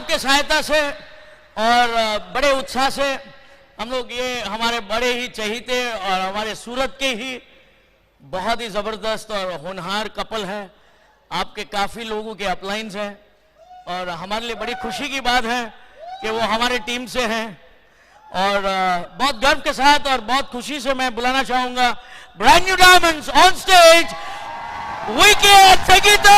आपके सहायता से और बड़े उत्साह से हम लोग, ये हमारे बड़े ही चहीते और हमारे सूरत के ही बहुत ही ज़बरदस्त और होनहार कपल है। आपके काफ़ी लोगों के अपलाइंस हैं और हमारे लिए बड़ी खुशी की बात है कि वो हमारे टीम से हैं। और बहुत गर्व के साथ और बहुत खुशी से मैं बुलाना चाहूँगा brand new diamonds on stage, VK and Sangeeta.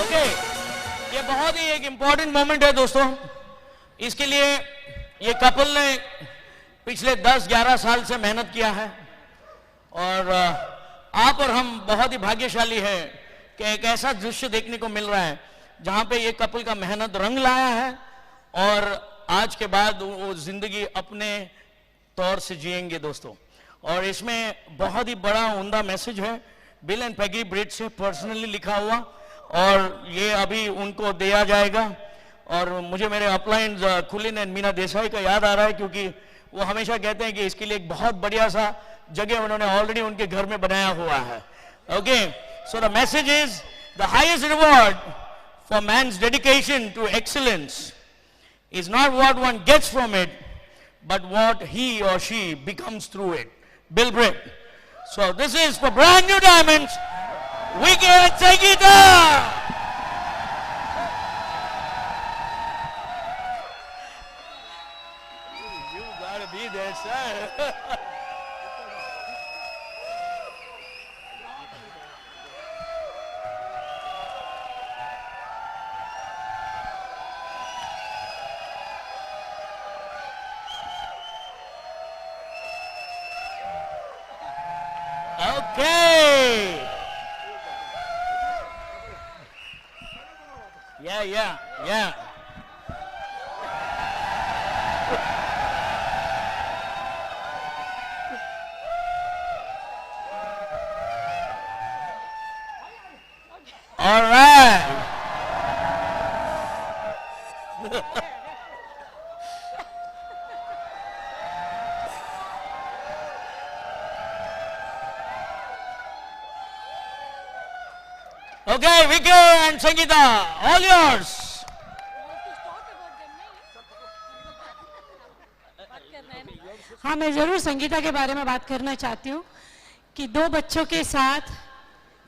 Okay, ये बहुत ही एक इम्पॉर्टेंट मोमेंट है दोस्तों। इसके लिए ये कपल ने पिछले 10-11 साल से मेहनत किया है और आप और हम बहुत ही भाग्यशाली है कि एक ऐसा दृश्य देखने को मिल रहा है जहां पे ये कपल का मेहनत रंग लाया है और आज के बाद वो जिंदगी अपने तौर से जिएंगे दोस्तों। और इसमें बहुत ही बड़ा उम्दा मैसेज है बिल एंड पैगी ब्रिट से पर्सनली लिखा हुआ और ये अभी उनको दिया जाएगा। और मुझे मेरे अपलाइंस खुलिन एंड मीना देसाई का याद आ रहा है क्योंकि वो हमेशा कहते हैं कि इसके लिए एक बहुत बढ़िया सा जगह उन्होंने ऑलरेडी उनके घर में बनाया हुआ है। Okay, so the message is the highest reward for man's dedication to excellence is not what one gets from it, but what he or she becomes through it. Bill Britt. So this is for brand new diamonds, VK and Sangeeta. You gotta be there, sir. Okay. Yeah. All right. Okay, VK and Sangeeta, all yours. हाँ, मैं जरूर संगीता के बारे में बात करना चाहती हूँ कि 2 बच्चों के साथ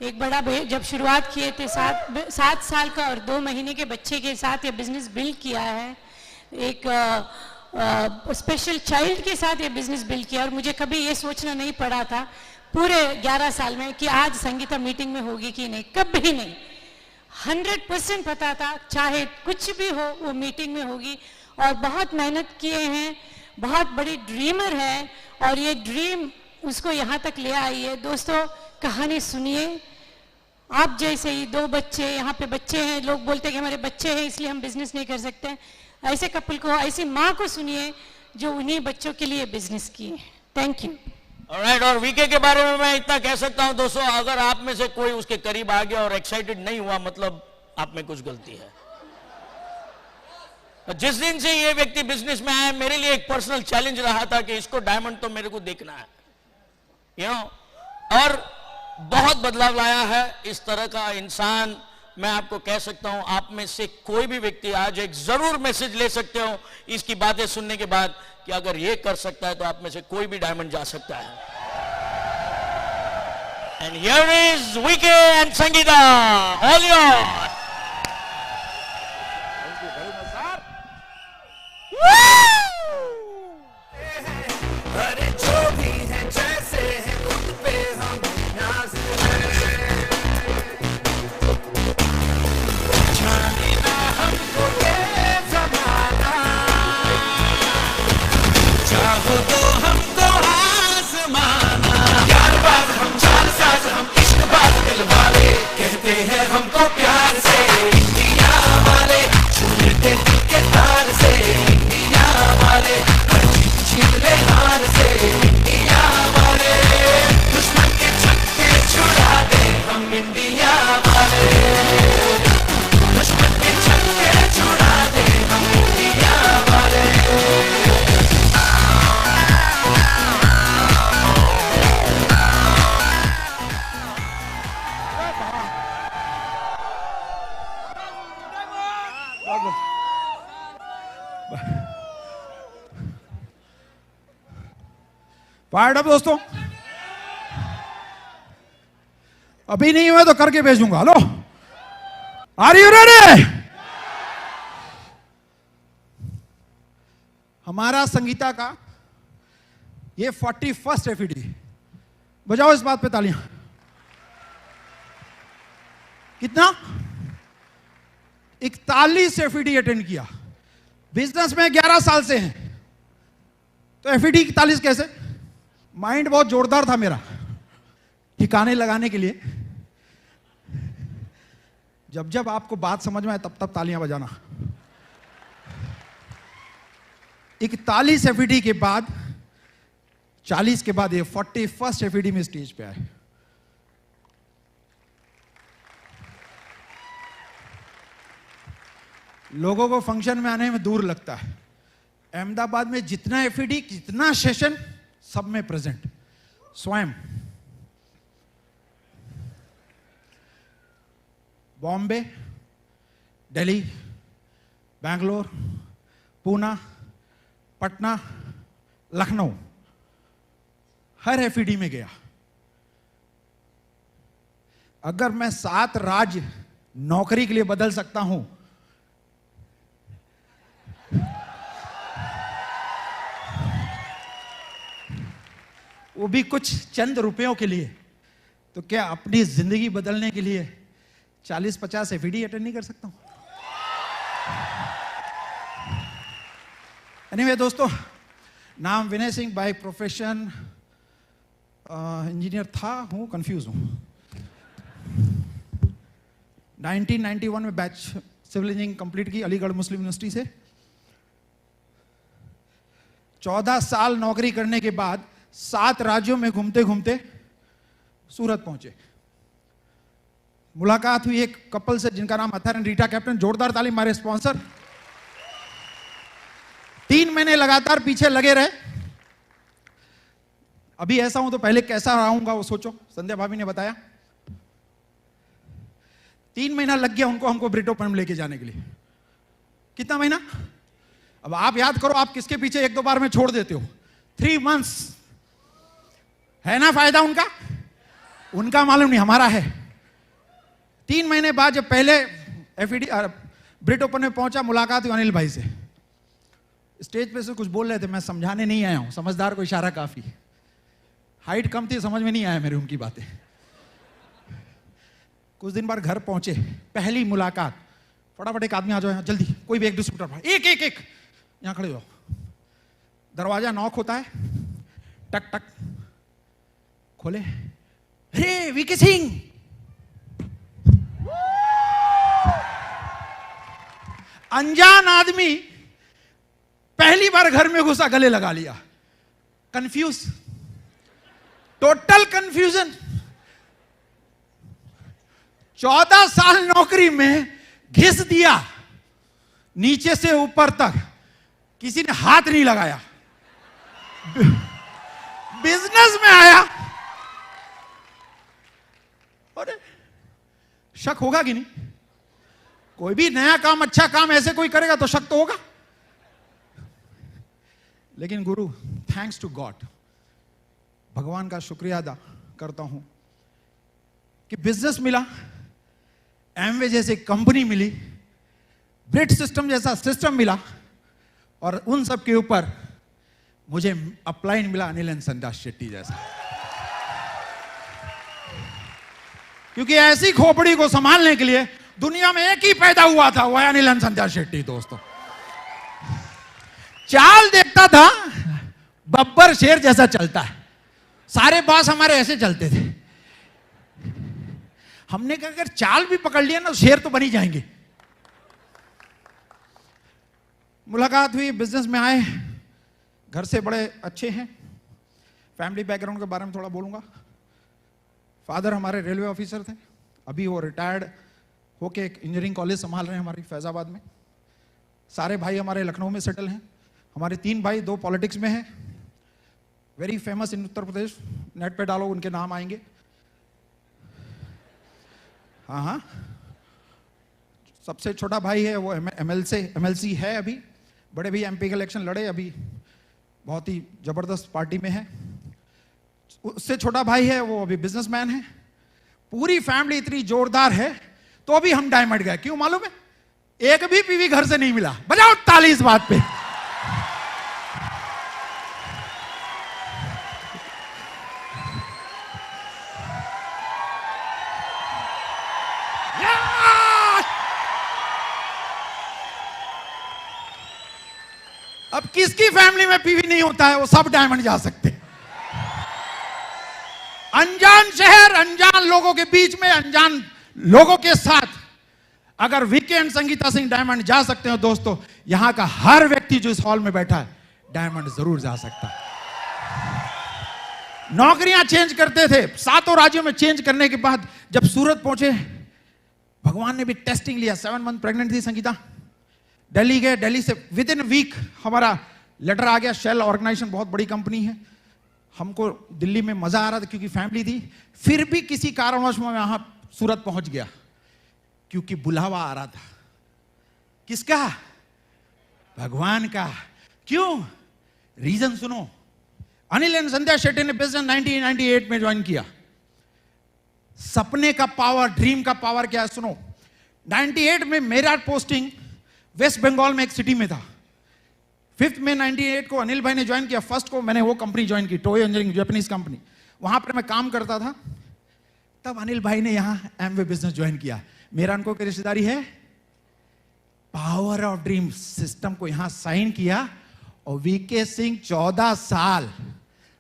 एक बड़ा जब शुरुआत किए थे 7 साल का और 2 महीने के बच्चे के साथ ये बिजनेस बिल्ड किया है। एक स्पेशल चाइल्ड के साथ ये बिजनेस बिल्ड किया और मुझे कभी ये सोचना नहीं पड़ा था पूरे 11 साल में कि आज संगीता मीटिंग में होगी कि नहीं, कभी नहीं। 100% पता था चाहे कुछ भी हो वो मीटिंग में होगी और बहुत मेहनत किए हैं, बहुत बड़ी ड्रीमर है और ये ड्रीम उसको यहाँ तक ले आई है। दोस्तों कहानी सुनिए, आप जैसे ही 2 बच्चे, यहाँ पे बच्चे हैं, लोग बोलते हैं कि हमारे बच्चे हैं इसलिए हम बिजनेस नहीं कर सकते, ऐसे कपल को, ऐसी माँ को सुनिए जो उन्हीं बच्चों के लिए बिजनेस किए। Thank you. ऑलराइट, और वीके के बारे में मैं इतना कह सकता हूं दोस्तों, अगर आप में से कोई उसके करीब आ गया और एक्साइटेड नहीं हुआ, मतलब आप में कुछ गलती है। जिस दिन से ये व्यक्ति बिजनेस में आया, मेरे लिए एक पर्सनल चैलेंज रहा था कि इसको डायमंड तो मेरे को देखना है, यू नो, और बहुत बदलाव लाया है। इस तरह का इंसान मैं आपको कह सकता हूं, आप में से कोई भी व्यक्ति आज एक जरूर मैसेज ले सकते हो इसकी बातें सुनने के बाद कि अगर ये कर सकता है तो आप में से कोई भी डायमंड जा सकता है। And here is VK and Sangeeta, all your. अरे जो भी है जैसे है खुद पे हम नाज है, जाने ना हमको ये जमाना, चाहो तो हमको आसमाना। यार बात हम जान साज, हम इश्क बात दिल वाले, कहते हैं हमको प्यार से इंडिया वाले, छूटे दिल के तार से इंडिया वाले, हर चीज छीन ले हार से इंडिया वाले, दुश्मन के छक्के छुड़ा दे हम इंडिया वाले, दुश्मन के छक्के छुड़ा दे हम इंडिया वाले। फायर्ड अप दोस्तों, अभी नहीं हुआ तो करके भेजूंगा। Hello, are you ready? हमारा संगीता का ये 41st एफईडी, बजाओ इस बात पे तालियां। कितना? 41 एफईडी अटेंड किया। बिजनेस में 11 साल से हैं, तो एफईडी 41 कैसे? माइंड बहुत जोरदार था मेरा ठिकाने लगाने के लिए। जब जब आपको बात समझ में आए तब तब तालियां बजाना। 41 एफईडी के बाद 40 के बाद ये 41st एफईडी में स्टेज पे आए। लोगों को फंक्शन में आने में दूर लगता है। अहमदाबाद में जितना एफईडी, जितना सेशन, सब में प्रेजेंट स्वयं। बॉम्बे, दिल्ली, बैंगलोर, पूना, पटना, लखनऊ, हर एफईडी में गया। अगर मैं 7 राज्य नौकरी के लिए बदल सकता हूं, वो भी कुछ चंद रुपयों के लिए, तो क्या अपनी जिंदगी बदलने के लिए 40-50 एफईडी अटेंड नहीं कर सकता हूं? एनीवे दोस्तों, नाम Vinay Singh, by profession engineer था, हूं, कंफ्यूज हूं। 1991 में बैच सिविल इंजीनियरिंग कंप्लीट की अलीगढ़ मुस्लिम यूनिवर्सिटी से। 14 साल नौकरी करने के बाद 7 राज्यों में घूमते घूमते सूरत पहुंचे। मुलाकात हुई एक कपल से जिनका नाम अथर एंड रीटा कैप्टन। जोरदार ताली हमारे स्पॉन्सर। 3 महीने लगातार पीछे लगे रहे। अभी ऐसा हूं तो पहले कैसा रहूंगा वो सोचो। संध्या भाभी ने बताया 3 महीना लग गया उनको हमको ब्रिटोपन लेके जाने के लिए। कितना महीना? अब आप याद करो, आप किसके पीछे 1-2 बार में छोड़ देते हो। 3 मंथ्स है ना फायदा उनका? उनका मालूम नहीं, हमारा है। 3 महीने बाद जब पहले एफईडी ब्रिट ओपन में पहुंचा, मुलाकात हुई अनिल भाई से। स्टेज पे से कुछ बोल रहे थे, मैं समझाने नहीं आया हूं, समझदार को इशारा काफी। हाइट कम थी, समझ में नहीं आया मेरी उनकी बातें। कुछ दिन बाद घर पहुंचे, पहली मुलाकात, फटाफट एक आदमी आ जाओ यहाँ जल्दी, कोई भी एक दूसरे पर, एक एक एक यहाँ खड़े हो। दरवाजा नॉक होता है, टक टक खोले, अरे वीके सिंह। अनजान आदमी पहली बार घर में घुसा, गले लगा लिया, कंफ्यूज, टोटल कंफ्यूजन। 14 साल नौकरी में घिस दिया, नीचे से ऊपर तक किसी ने हाथ नहीं लगाया। बिजनेस में आया, अरे शक होगा कि नहीं? कोई भी नया काम, अच्छा काम ऐसे कोई करेगा तो शक तो होगा। लेकिन गुरु, थैंक्स टू गॉड, भगवान का शुक्रिया अदा करता हूं कि बिजनेस मिला, एमवे जैसे कंपनी मिली, ब्रिट सिस्टम जैसा सिस्टम मिला, और उन सब के ऊपर मुझे अपलाइन मिला अनिल एंड संध्या शेट्टी जैसा। क्योंकि ऐसी खोपड़ी को संभालने के लिए दुनिया में एक ही पैदा हुआ था, वो है अनिल एंड संध्या शेट्टी। दोस्तों, चाल देखता था, बब्बर शेर जैसा चलता है, सारे बॉस हमारे ऐसे चलते थे। हमने कहा अगर चाल भी पकड़ लिया ना तो शेर तो बन ही जाएंगे। मुलाकात हुई, बिजनेस में आए, घर से बड़े अच्छे हैं। फैमिली बैकग्राउंड के बारे में थोड़ा बोलूंगा। फादर हमारे रेलवे ऑफिसर थे, अभी वो रिटायर्ड होके एक इंजीनियरिंग कॉलेज संभाल रहे हैं हमारी फैजाबाद में। सारे भाई हमारे लखनऊ में सेटल हैं। हमारे 3 भाई, 2 पॉलिटिक्स में हैं, very famous in Uttar Pradesh, net पे डालो उनके नाम आएंगे। हाँ, सबसे छोटा भाई है वो एमएलसी है अभी, बड़े भी एमपी के इलेक्शन लड़े, अभी बहुत ही जबरदस्त पार्टी में है। उससे छोटा भाई है वो अभी बिजनेसमैन है। पूरी फैमिली इतनी जोरदार है, तो अभी हम डायमंड गए, क्यों मालूम है? एक भी पीवी घर से नहीं मिला। बजाओ ताली इस बात पे। अब किसकी फैमिली में पीवी नहीं होता है? वो सब डायमंड जा सकते। अनजान शहर, अनजान लोगों के बीच में, अनजान लोगों के साथ अगर VK and Sangeeta Singh diamond जा सकते हो दोस्तों, यहां का हर व्यक्ति जो इस हॉल में बैठा है डायमंड जरूर जा सकता है। नौकरियां चेंज करते थे, 7 राज्यों में चेंज करने के बाद जब सूरत पहुंचे, भगवान ने भी टेस्टिंग लिया। 7 मंथ प्रेग्नेंट थी संगीता। दिल्ली गए, दिल्ली से विद इन वीक हमारा लेटर आ गया। शेल ऑर्गेनाइजेशन बहुत बड़ी कंपनी है। हमको दिल्ली में मजा आ रहा था क्योंकि फैमिली थी, फिर भी किसी कारणवश में वहां सूरत पहुंच गया क्योंकि बुलावा आ रहा था। किसका? भगवान का। क्यों? रीजन सुनो। अनिल एंड संध्या शेट्टी ने बिजनेस 1998 में ज्वाइन किया। सपने का पावर, ड्रीम का पावर क्या है सुनो। 98 में मेरा पोस्टिंग वेस्ट बंगाल में एक सिटी में था। 5 मई 98 को अनिल भाई ने ज्वाइन किया। 1 को मैंने वो कंपनी ज्वाइन की, टोयो इंजीनियरिंग, जापानीज कंपनी। वहां पर मैं काम करता था। तब अनिल भाई ने यहां एमवे बिजनेस ज्वाइन किया। मेरा उनको की रिश्तेदारी है। पावर ऑफ ड्रीम सिस्टम को यहां साइन किया और वीके सिंह 14 साल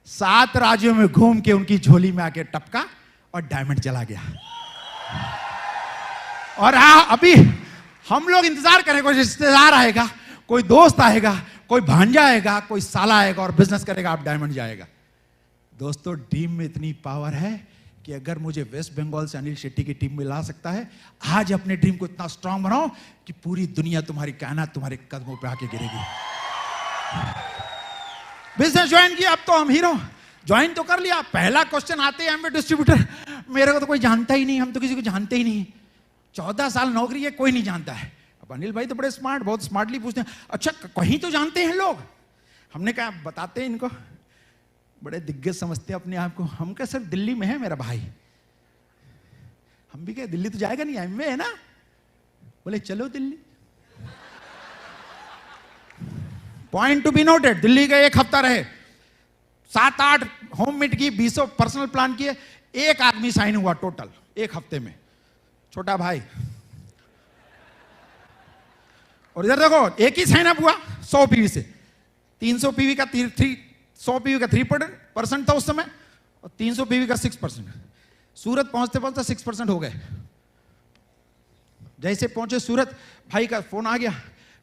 7 राज्यों में घूम के उनकी झोली में आके टपका और डायमंड चला गया। और अभी हम लोग इंतजार करें, कोई रिश्तेदार आएगा, कोई दोस्त आएगा, कोई भांजा आएगा, कोई साला आएगा और बिजनेस करेगा, आप डायमंड जाएगा। दोस्तों, ड्रीम में इतनी पावर है कि अगर मुझे वेस्ट बंगाल से अनिल शेट्टी की टीम में ला सकता है, आज अपने ड्रीम को इतना स्ट्रांग बनाओ कि पूरी दुनिया, तुम्हारी कायनात तुम्हारे कदमों पे आके गिरेगी। बिजनेस ज्वाइन किया, अब तो हम हीरो। ज्वाइन तो कर लिया। पहला क्वेश्चन आते हैं एमवे डिस्ट्रीब्यूटर, मेरे को तो कोई जानता ही नहीं, हम तो किसी को जानते ही नहीं। 14 साल नौकरी है, कोई नहीं जानता है। अब अनिल भाई तो बड़े स्मार्ट, बहुत स्मार्टली पूछते हैं, अच्छा कहीं तो जानते हैं लोग। हमने कहा बताते हैं इनको, बड़े दिग्गज समझते हैं अपने आप को। हम कहा सर दिल्ली में है मेरा भाई। हम भी कहे दिल्ली तो जाएगा नहीं, एमवे है ना। बोले चलो Delhi. Point to be noted, Delhi का 1 हफ्ता रहे, 7-8 होम मीट की, 20 पर्सनल प्लान किए, 1 आदमी साइन हुआ टोटल 1 हफ्ते में, छोटा भाई। और इधर देखो, एक ही साइन अप हुआ 100 पीवी से, 300 पीवी का 100 पीवी का 3% था उस समय, और 300 पीवी का 6%। सूरत पहुंचते पहुंचते 6% हो गए। जैसे पहुंचे सूरत, भाई का फोन आ गया,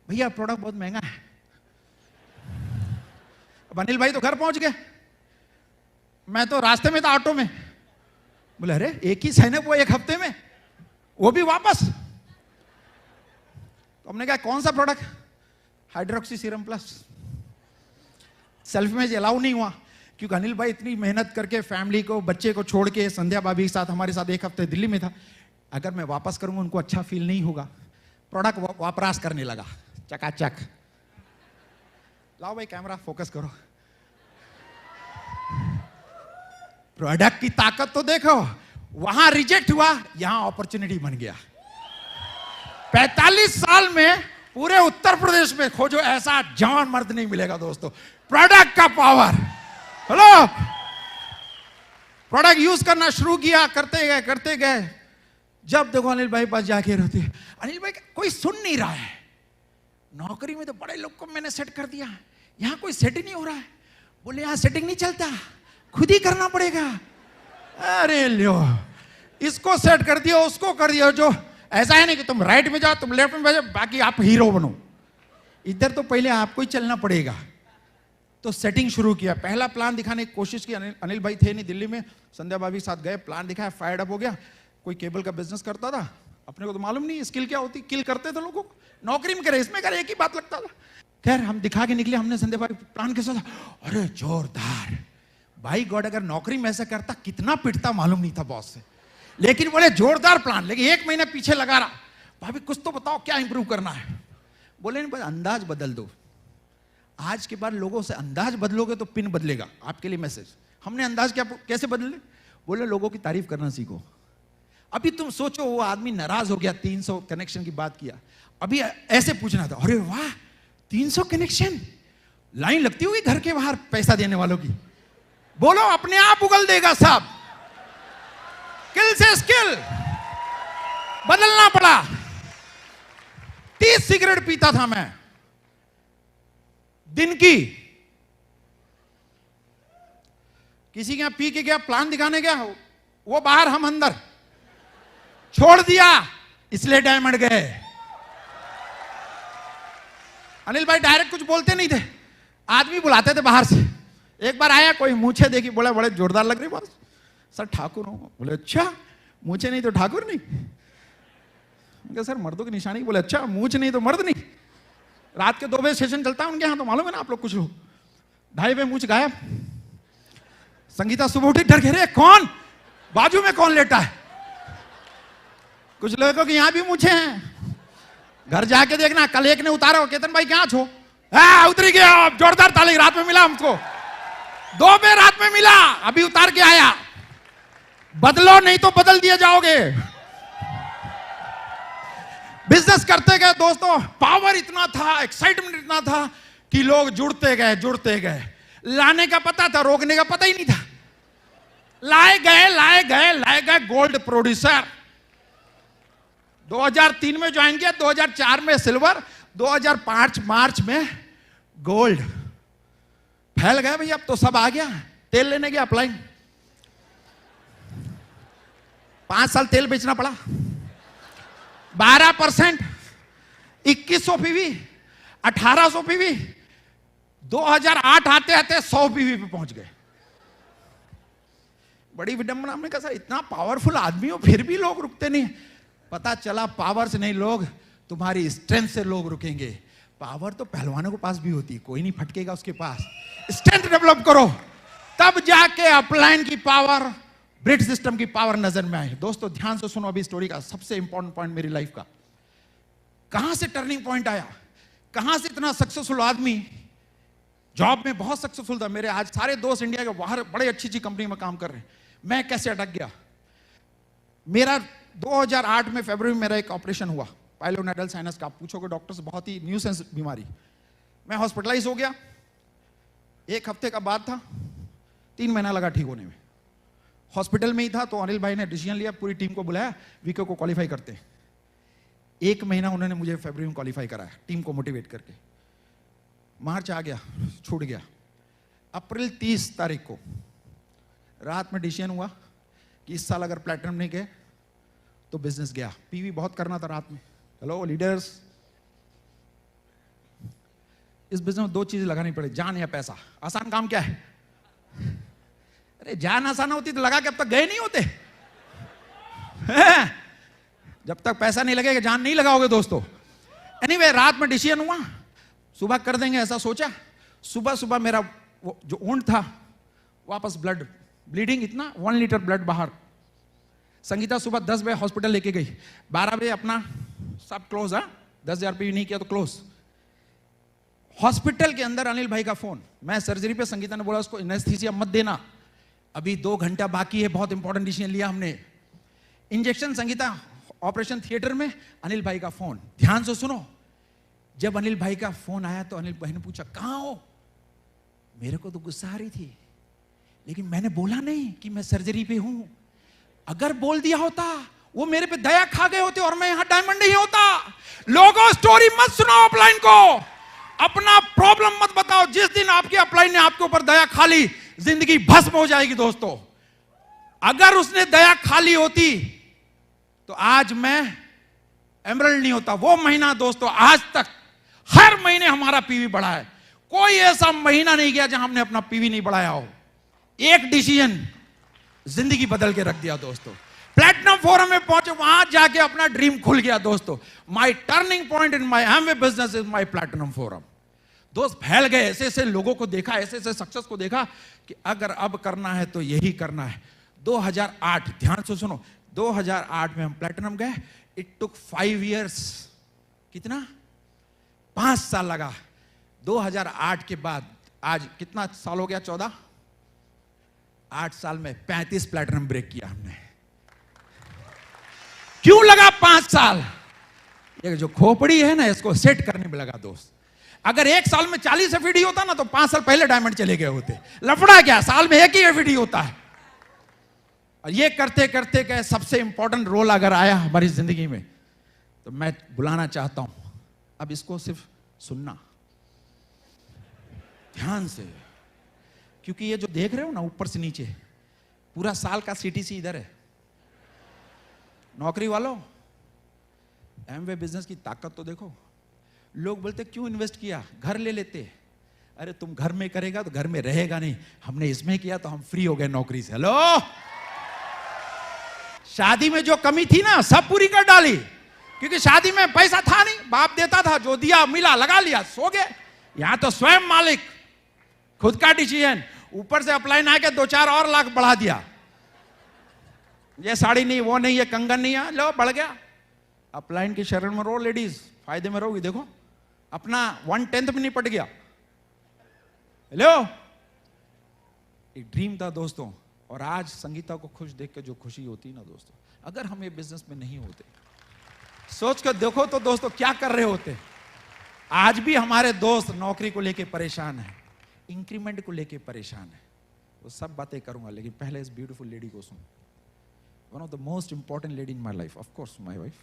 भैया प्रोडक्ट बहुत महंगा है। अब अनिल भाई तो घर पहुंच गए, मैं तो रास्ते में था ऑटो में। बोले अरे एक ही साइन अप हुआ 1 हफ्ते में, वो भी वापस। तो हमने कहा कौन सा product? Hydroxy serum plus. Self में अलाउ नहीं हुआ, क्योंकि अनिल भाई इतनी मेहनत करके फैमिली को, बच्चे को छोड़ के संध्या भाभी के साथ हमारे साथ 1 हफ्ते दिल्ली में था। अगर मैं वापस करूंगा उनको अच्छा फील नहीं होगा। प्रोडक्ट वापरास करने लगा चकाचक। लाओ भाई कैमरा फोकस करो। प्रोडक्ट की ताकत तो देखो, वहां रिजेक्ट हुआ, यहां अपॉर्चुनिटी बन गया। 45 साल में पूरे उत्तर प्रदेश में खोजो, ऐसा जवान मर्द नहीं मिलेगा दोस्तों। प्रोडक्ट का पावर। हेलो, प्रोडक्ट यूज करना शुरू किया, करते गए। जब देखो अनिल भाई पास जाके रहते हैं, अनिल भाई कोई सुन नहीं रहा है। नौकरी में तो बड़े लोग को मैंने सेट कर दिया, यहां कोई सेट ही नहीं हो रहा है। बोले यहां सेटिंग नहीं चलता, खुद ही करना पड़ेगा। अरे लो, इसको सेट कर दिया, उसको कर दिया। जो ऐसा है नहीं कि तुम राइट में जाओ, तुम लेफ्ट में जाओ, बाकी आप हीरो बनो। इधर तो पहले आपको ही चलना पड़ेगा। तो सेटिंग शुरू किया, पहला प्लान दिखाने की कोशिश की। अनिल भाई थे नहीं दिल्ली में, संध्या भाभी के साथ गए, प्लान दिखाया, फायर्ड अप हो गया। कोई केबल का बिजनेस करता था, अपने को तो मालूम नहीं स्किल क्या होती, किल करते थे लोगों को। नौकरी में करे, इसमें करे, एक ही बात लगता था। खैर हम दिखा के निकले, हमने संध्या भाभी प्लान के साथ। अरे जोरदार भाई गॉड, अगर नौकरी में ऐसा करता कितना पिटता मालूम नहीं था बॉस से। लेकिन बोले जोरदार प्लान, लेकिन 1 महीने पीछे लगा रहा। भाभी कुछ तो बताओ क्या इंप्रूव करना है। बोले नहीं, बस अंदाज बदल दो। आज के बाद लोगों से अंदाज बदलोगे तो पिन बदलेगा। आपके लिए मैसेज। हमने अंदाज कैसे बदले? बोले लोगों की तारीफ करना सीखो। अभी तुम सोचो, वो आदमी नाराज हो गया, 300 कनेक्शन की बात किया। अभी ऐसे पूछना था, अरे वाह 300 कनेक्शन, लाइन लगती होगी घर के बाहर पैसा देने वालों की। बोलो अपने आप उगल देगा सब। स्किल से स्किल बदलना पड़ा। 30 सिगरेट पीता था मैं दिन की। किसी के यहां पी के गया, प्लान दिखाने गया, वो बाहर हम अंदर। छोड़ दिया, इसलिए डायमंड गए। अनिल भाई डायरेक्ट कुछ बोलते नहीं थे, आदमी बुलाते थे बाहर से। एक बार आया, कोई मूछे देखी, बोला बड़े जोरदार लग रही बॉस। सर ठाकुर हूं। बोले अच्छा, मूछे नहीं तो ठाकुर नहीं। सर मर्दों की निशानी। बोले अच्छा, मूछ नहीं तो मर्द नहीं। रात के 2 बजे सेशन चलता है उनके यहां, तो मालूम है ना आप लोग कुछ लोग। 2:30 बजे मूछ गायब। संगीता सुबह उठी, डर गए, कौन बाजू में कौन लेटा है। कुछ लोगों के यहां भी मूछे हैं, घर जाके देखना। कल एक ने उतारा, केतन भाई क्या छो, उतरी गया। जोरदार ताली, रात में मिला हमको, 2 बजे रात में मिला, अभी उतार के आया। बदलो नहीं तो बदल दिए जाओगे। बिजनेस करते गए दोस्तों, पावर इतना था, एक्साइटमेंट इतना था कि लोग जुड़ते गए। लाने का पता था, रोकने का पता ही नहीं था। लाए गए गोल्ड प्रोड्यूसर। 2003 में ज्वाइन किया, 2004 में सिल्वर, 2005 मार्च में गोल्ड। फैल गया भाई, अब तो सब आ गया। तेल लेने गया, अप्लाई 5 साल तेल बेचना पड़ा। 12%, 2100 पीवी, 1800 पीवी। 2008 आते आते 100 पीवी पे पहुंच गए। बड़ी विडंबना। हमने कहा सर इतना पावरफुल आदमी हो फिर भी लोग रुकते नहीं। पता चला पावर से नहीं, लोग तुम्हारी स्ट्रेंथ से लोग रुकेंगे। पावर तो पहलवानों के पास भी होती है, कोई नहीं फटकेगा उसके पास। स्ट्रेंथ डेवलप करो, तब जाके अपलाइन की पावर, ब्रिज सिस्टम की पावर नजर में आए। दोस्तों ध्यान से सुनो अभी स्टोरी का सबसे इंपॉर्टेंट पॉइंट मेरी लाइफ का। कहां से टर्निंग पॉइंट आया, कहां से इतना सक्सेसफुल आदमी। जॉब में बहुत सक्सेसफुल था, मेरे आज सारे दोस्त इंडिया के बाहर बड़े अच्छी कंपनी में काम कर रहे हैं। मैं कैसे अटक गया। मेरा 2008 में फरवरी में मेरा एक ऑपरेशन हुआ, पाइलोनेटल साइनस का। आप पूछोगे डॉक्टर से, बहुत ही न्यूसेंस बीमारी। मैं हॉस्पिटलाइज हो गया, 1 हफ्ते का बाद था, 3 महीना लगा ठीक होने में। हॉस्पिटल में ही था तो अनिल भाई ने डिसीजन लिया, पूरी टीम को बुलाया, वीके को क्वालिफाई करते हैं। 1 महीना उन्होंने मुझे फरवरी में क्वालिफाई कराया, टीम को मोटिवेट करके। मार्च आ गया, छूट गया। अप्रैल 30 तारीख को रात में डिसीजन हुआ कि इस साल अगर प्लैटिनम नहीं गए तो बिजनेस गया। पीवी बहुत करना था रात में। हेलो लीडर्स, इस बिजनेस में 2 चीजें लगानी पड़े, जान या पैसा। आसान काम क्या है? अरे जान आसान होती तो लगा के अब तक गए नहीं होते। जब तक पैसा नहीं लगेगा जान नहीं लगाओगे दोस्तों। एनीवे, रात में डिसीजन हुआ, सुबह कर देंगे ऐसा सोचा। सुबह मेरा वो जो ऊंट था वापस ब्लीडिंग इतना 1 लीटर ब्लड बाहर। संगीता सुबह 10 बजे हॉस्पिटल लेके गई, 12 बजे अपना सब क्लोज है, 10,000 रुपये नहीं किया तो क्लोज। हॉस्पिटल के अंदर अनिल भाई का फोन, मैं सर्जरी पे, संगीता ने बोला उसको एनेस्थीसिया मत देना, अभी 2 घंटा बाकी है, बहुत इंपॉर्टेंट डिसीजन लिया हमने। इंजेक्शन संगीता ऑपरेशन थिएटर में, अनिल भाई का फोन। ध्यान से सुनो, जब अनिल भाई का फोन आया तो अनिल भाई ने पूछा कहां हो? मेरे को तो गुस्सा आ रही थी, लेकिन मैंने बोला नहीं कि मैं सर्जरी पे हूं। अगर बोल दिया होता वो मेरे पे दया खा गए होते और मैं यहां डायमंड नहीं होता। लोगों, स्टोरी मत सुनाओ अपलाइन को, अपना प्रॉब्लम मत बताओ। जिस दिन आपके अपलाइन ने आपके ऊपर दया खा ली, जिंदगी भस्म हो जाएगी दोस्तों। अगर उसने दया खा ली होती तो आज मैं एमरल्ड नहीं होता। वो महीना दोस्तों, आज तक हर महीने हमारा पीवी बढ़ा है। कोई ऐसा महीना नहीं गया जहां हमने अपना पीवी नहीं बढ़ाया हो। एक डिसीजन जिंदगी बदल के रख दिया दोस्तों। प्लैटिनम फोरम में पहुंचे, वहां जाके अपना ड्रीम खुल गया दोस्तों। My turning point in my Amway business is my platinum forum. दोस्त फैल गए, ऐसे ऐसे लोगों को देखा, ऐसे ऐसे सक्सेस को देखा कि अगर अब करना है तो यही करना है। 2008, ध्यान से सुनो, 2008 में हम प्लैटिनम गए। इट टुक 5 years, कितना? 5 साल लगा। 2008 के बाद आज कितना साल हो गया? 14। 8 साल में 35 प्लैटिनम ब्रेक किया हमने। क्यों लगा 5 साल? ये जो खोपड़ी है ना, इसको सेट करने में लगा दोस्त। अगर 1 साल में 40 एफईडी होता ना तो 5 साल पहले डायमंड चले गए होते। लफड़ा क्या, साल में 1 ही एफईडी होता है। और ये करते करते गए, सबसे इंपॉर्टेंट रोल अगर आया हमारी जिंदगी में तो मैं बुलाना चाहता हूं, अब इसको सिर्फ सुनना ध्यान से, क्योंकि ये जो देख रहे हो ना ऊपर से नीचे, पूरा साल का सीटीसी इधर है। नौकरी वालों, एमवे बिजनेस की ताकत तो देखो। लोग बोलते क्यों इन्वेस्ट किया, घर ले लेते। अरे तुम घर में करेगा तो घर में रहेगा नहीं, हमने इसमें किया तो हम फ्री हो गए नौकरी से। हेलो, शादी में जो कमी थी ना सब पूरी कर डाली, क्योंकि शादी में पैसा था नहीं, बाप देता था, जो दिया मिला लगा लिया, सो गए। यहां तो स्वयं मालिक, खुद का डिसीजन, ऊपर से अपलाइन आके 2-4 और लाख बढ़ा दिया। ये साड़ी नहीं, वो नहीं, ये कंगन नहीं है, लो बढ़ गया। अपलाइन की शरण में रहो लेडीज, फायदे में रहोगी। देखो अपना 1/10 भी नहीं पट गया। हेलो, एक ड्रीम था दोस्तों, और आज संगीता को खुश देख के जो खुशी होती ना दोस्तों, अगर हम ये बिजनेस में नहीं होते, सोच कर देखो तो दोस्तों क्या कर रहे होते। आज भी हमारे दोस्त नौकरी को लेके परेशान है, इंक्रीमेंट को लेके परेशान है। वो सब बातें करूंगा, लेकिन पहले इस ब्यूटीफुल लेडी को सुन। One of the most important lady in my life, of course my wife,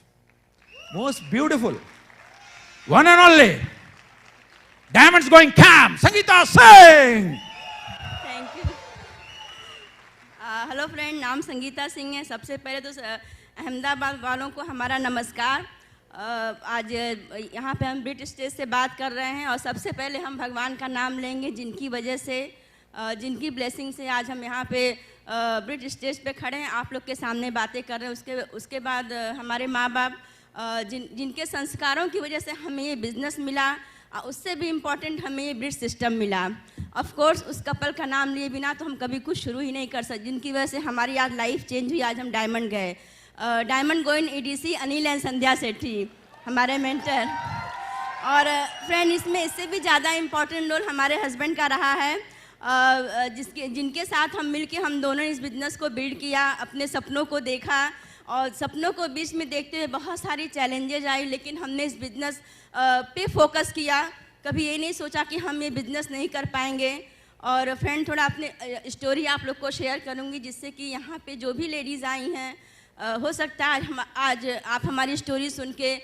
most beautiful, one and only, diamonds going camp, Sangeeta Singh. Thank you. Hello friend, नाम संगीता सिंह है। सबसे पहले तो अहमदाबाद वालों को हमारा नमस्कार। आज यहाँ पे हम ब्रिट स्टेज से बात कर रहे हैं, और सबसे पहले हम भगवान का नाम लेंगे, जिनकी वजह से, जिनकी ब्लेसिंग से आज हम यहाँ पे ब्रिट स्टेज पे खड़े हैं, आप लोग के सामने बातें कर रहे हैं। उसके बाद हमारे माँ बाप, जिनके संस्कारों की वजह से हमें ये बिज़नेस मिला, उससे भी इम्पॉर्टेंट हमें ये ब्रिट सिस्टम मिला। ऑफ कोर्स उस कपल का नाम लिए बिना तो हम कभी कुछ शुरू ही नहीं कर सकते, जिनकी वजह से हमारी आज लाइफ चेंज हुई। आज हम डायमंड गए। Diamond going EDC Anil and Sandhya Sethi हमारे मेंटर। और फ्रेंड, इसमें इससे भी ज़्यादा इम्पॉर्टेंट रोल हमारे हस्बैंड का रहा है, जिनके साथ हम मिलके हम दोनों इस बिज़नेस को बिल्ड किया, अपने सपनों को देखा, और सपनों को बीच में देखते हुए बहुत सारी चैलेंजेज आई, लेकिन हमने इस बिज़नेस पे फोकस किया। कभी ये नहीं सोचा कि हम ये बिज़नेस नहीं कर पाएंगे। और फ्रेंड थोड़ा अपने स्टोरी आप लोग को शेयर करूँगी, जिससे कि यहाँ पे जो भी लेडीज़ आई हैं हो सकता है आज आप हमारी स्टोरी सुन के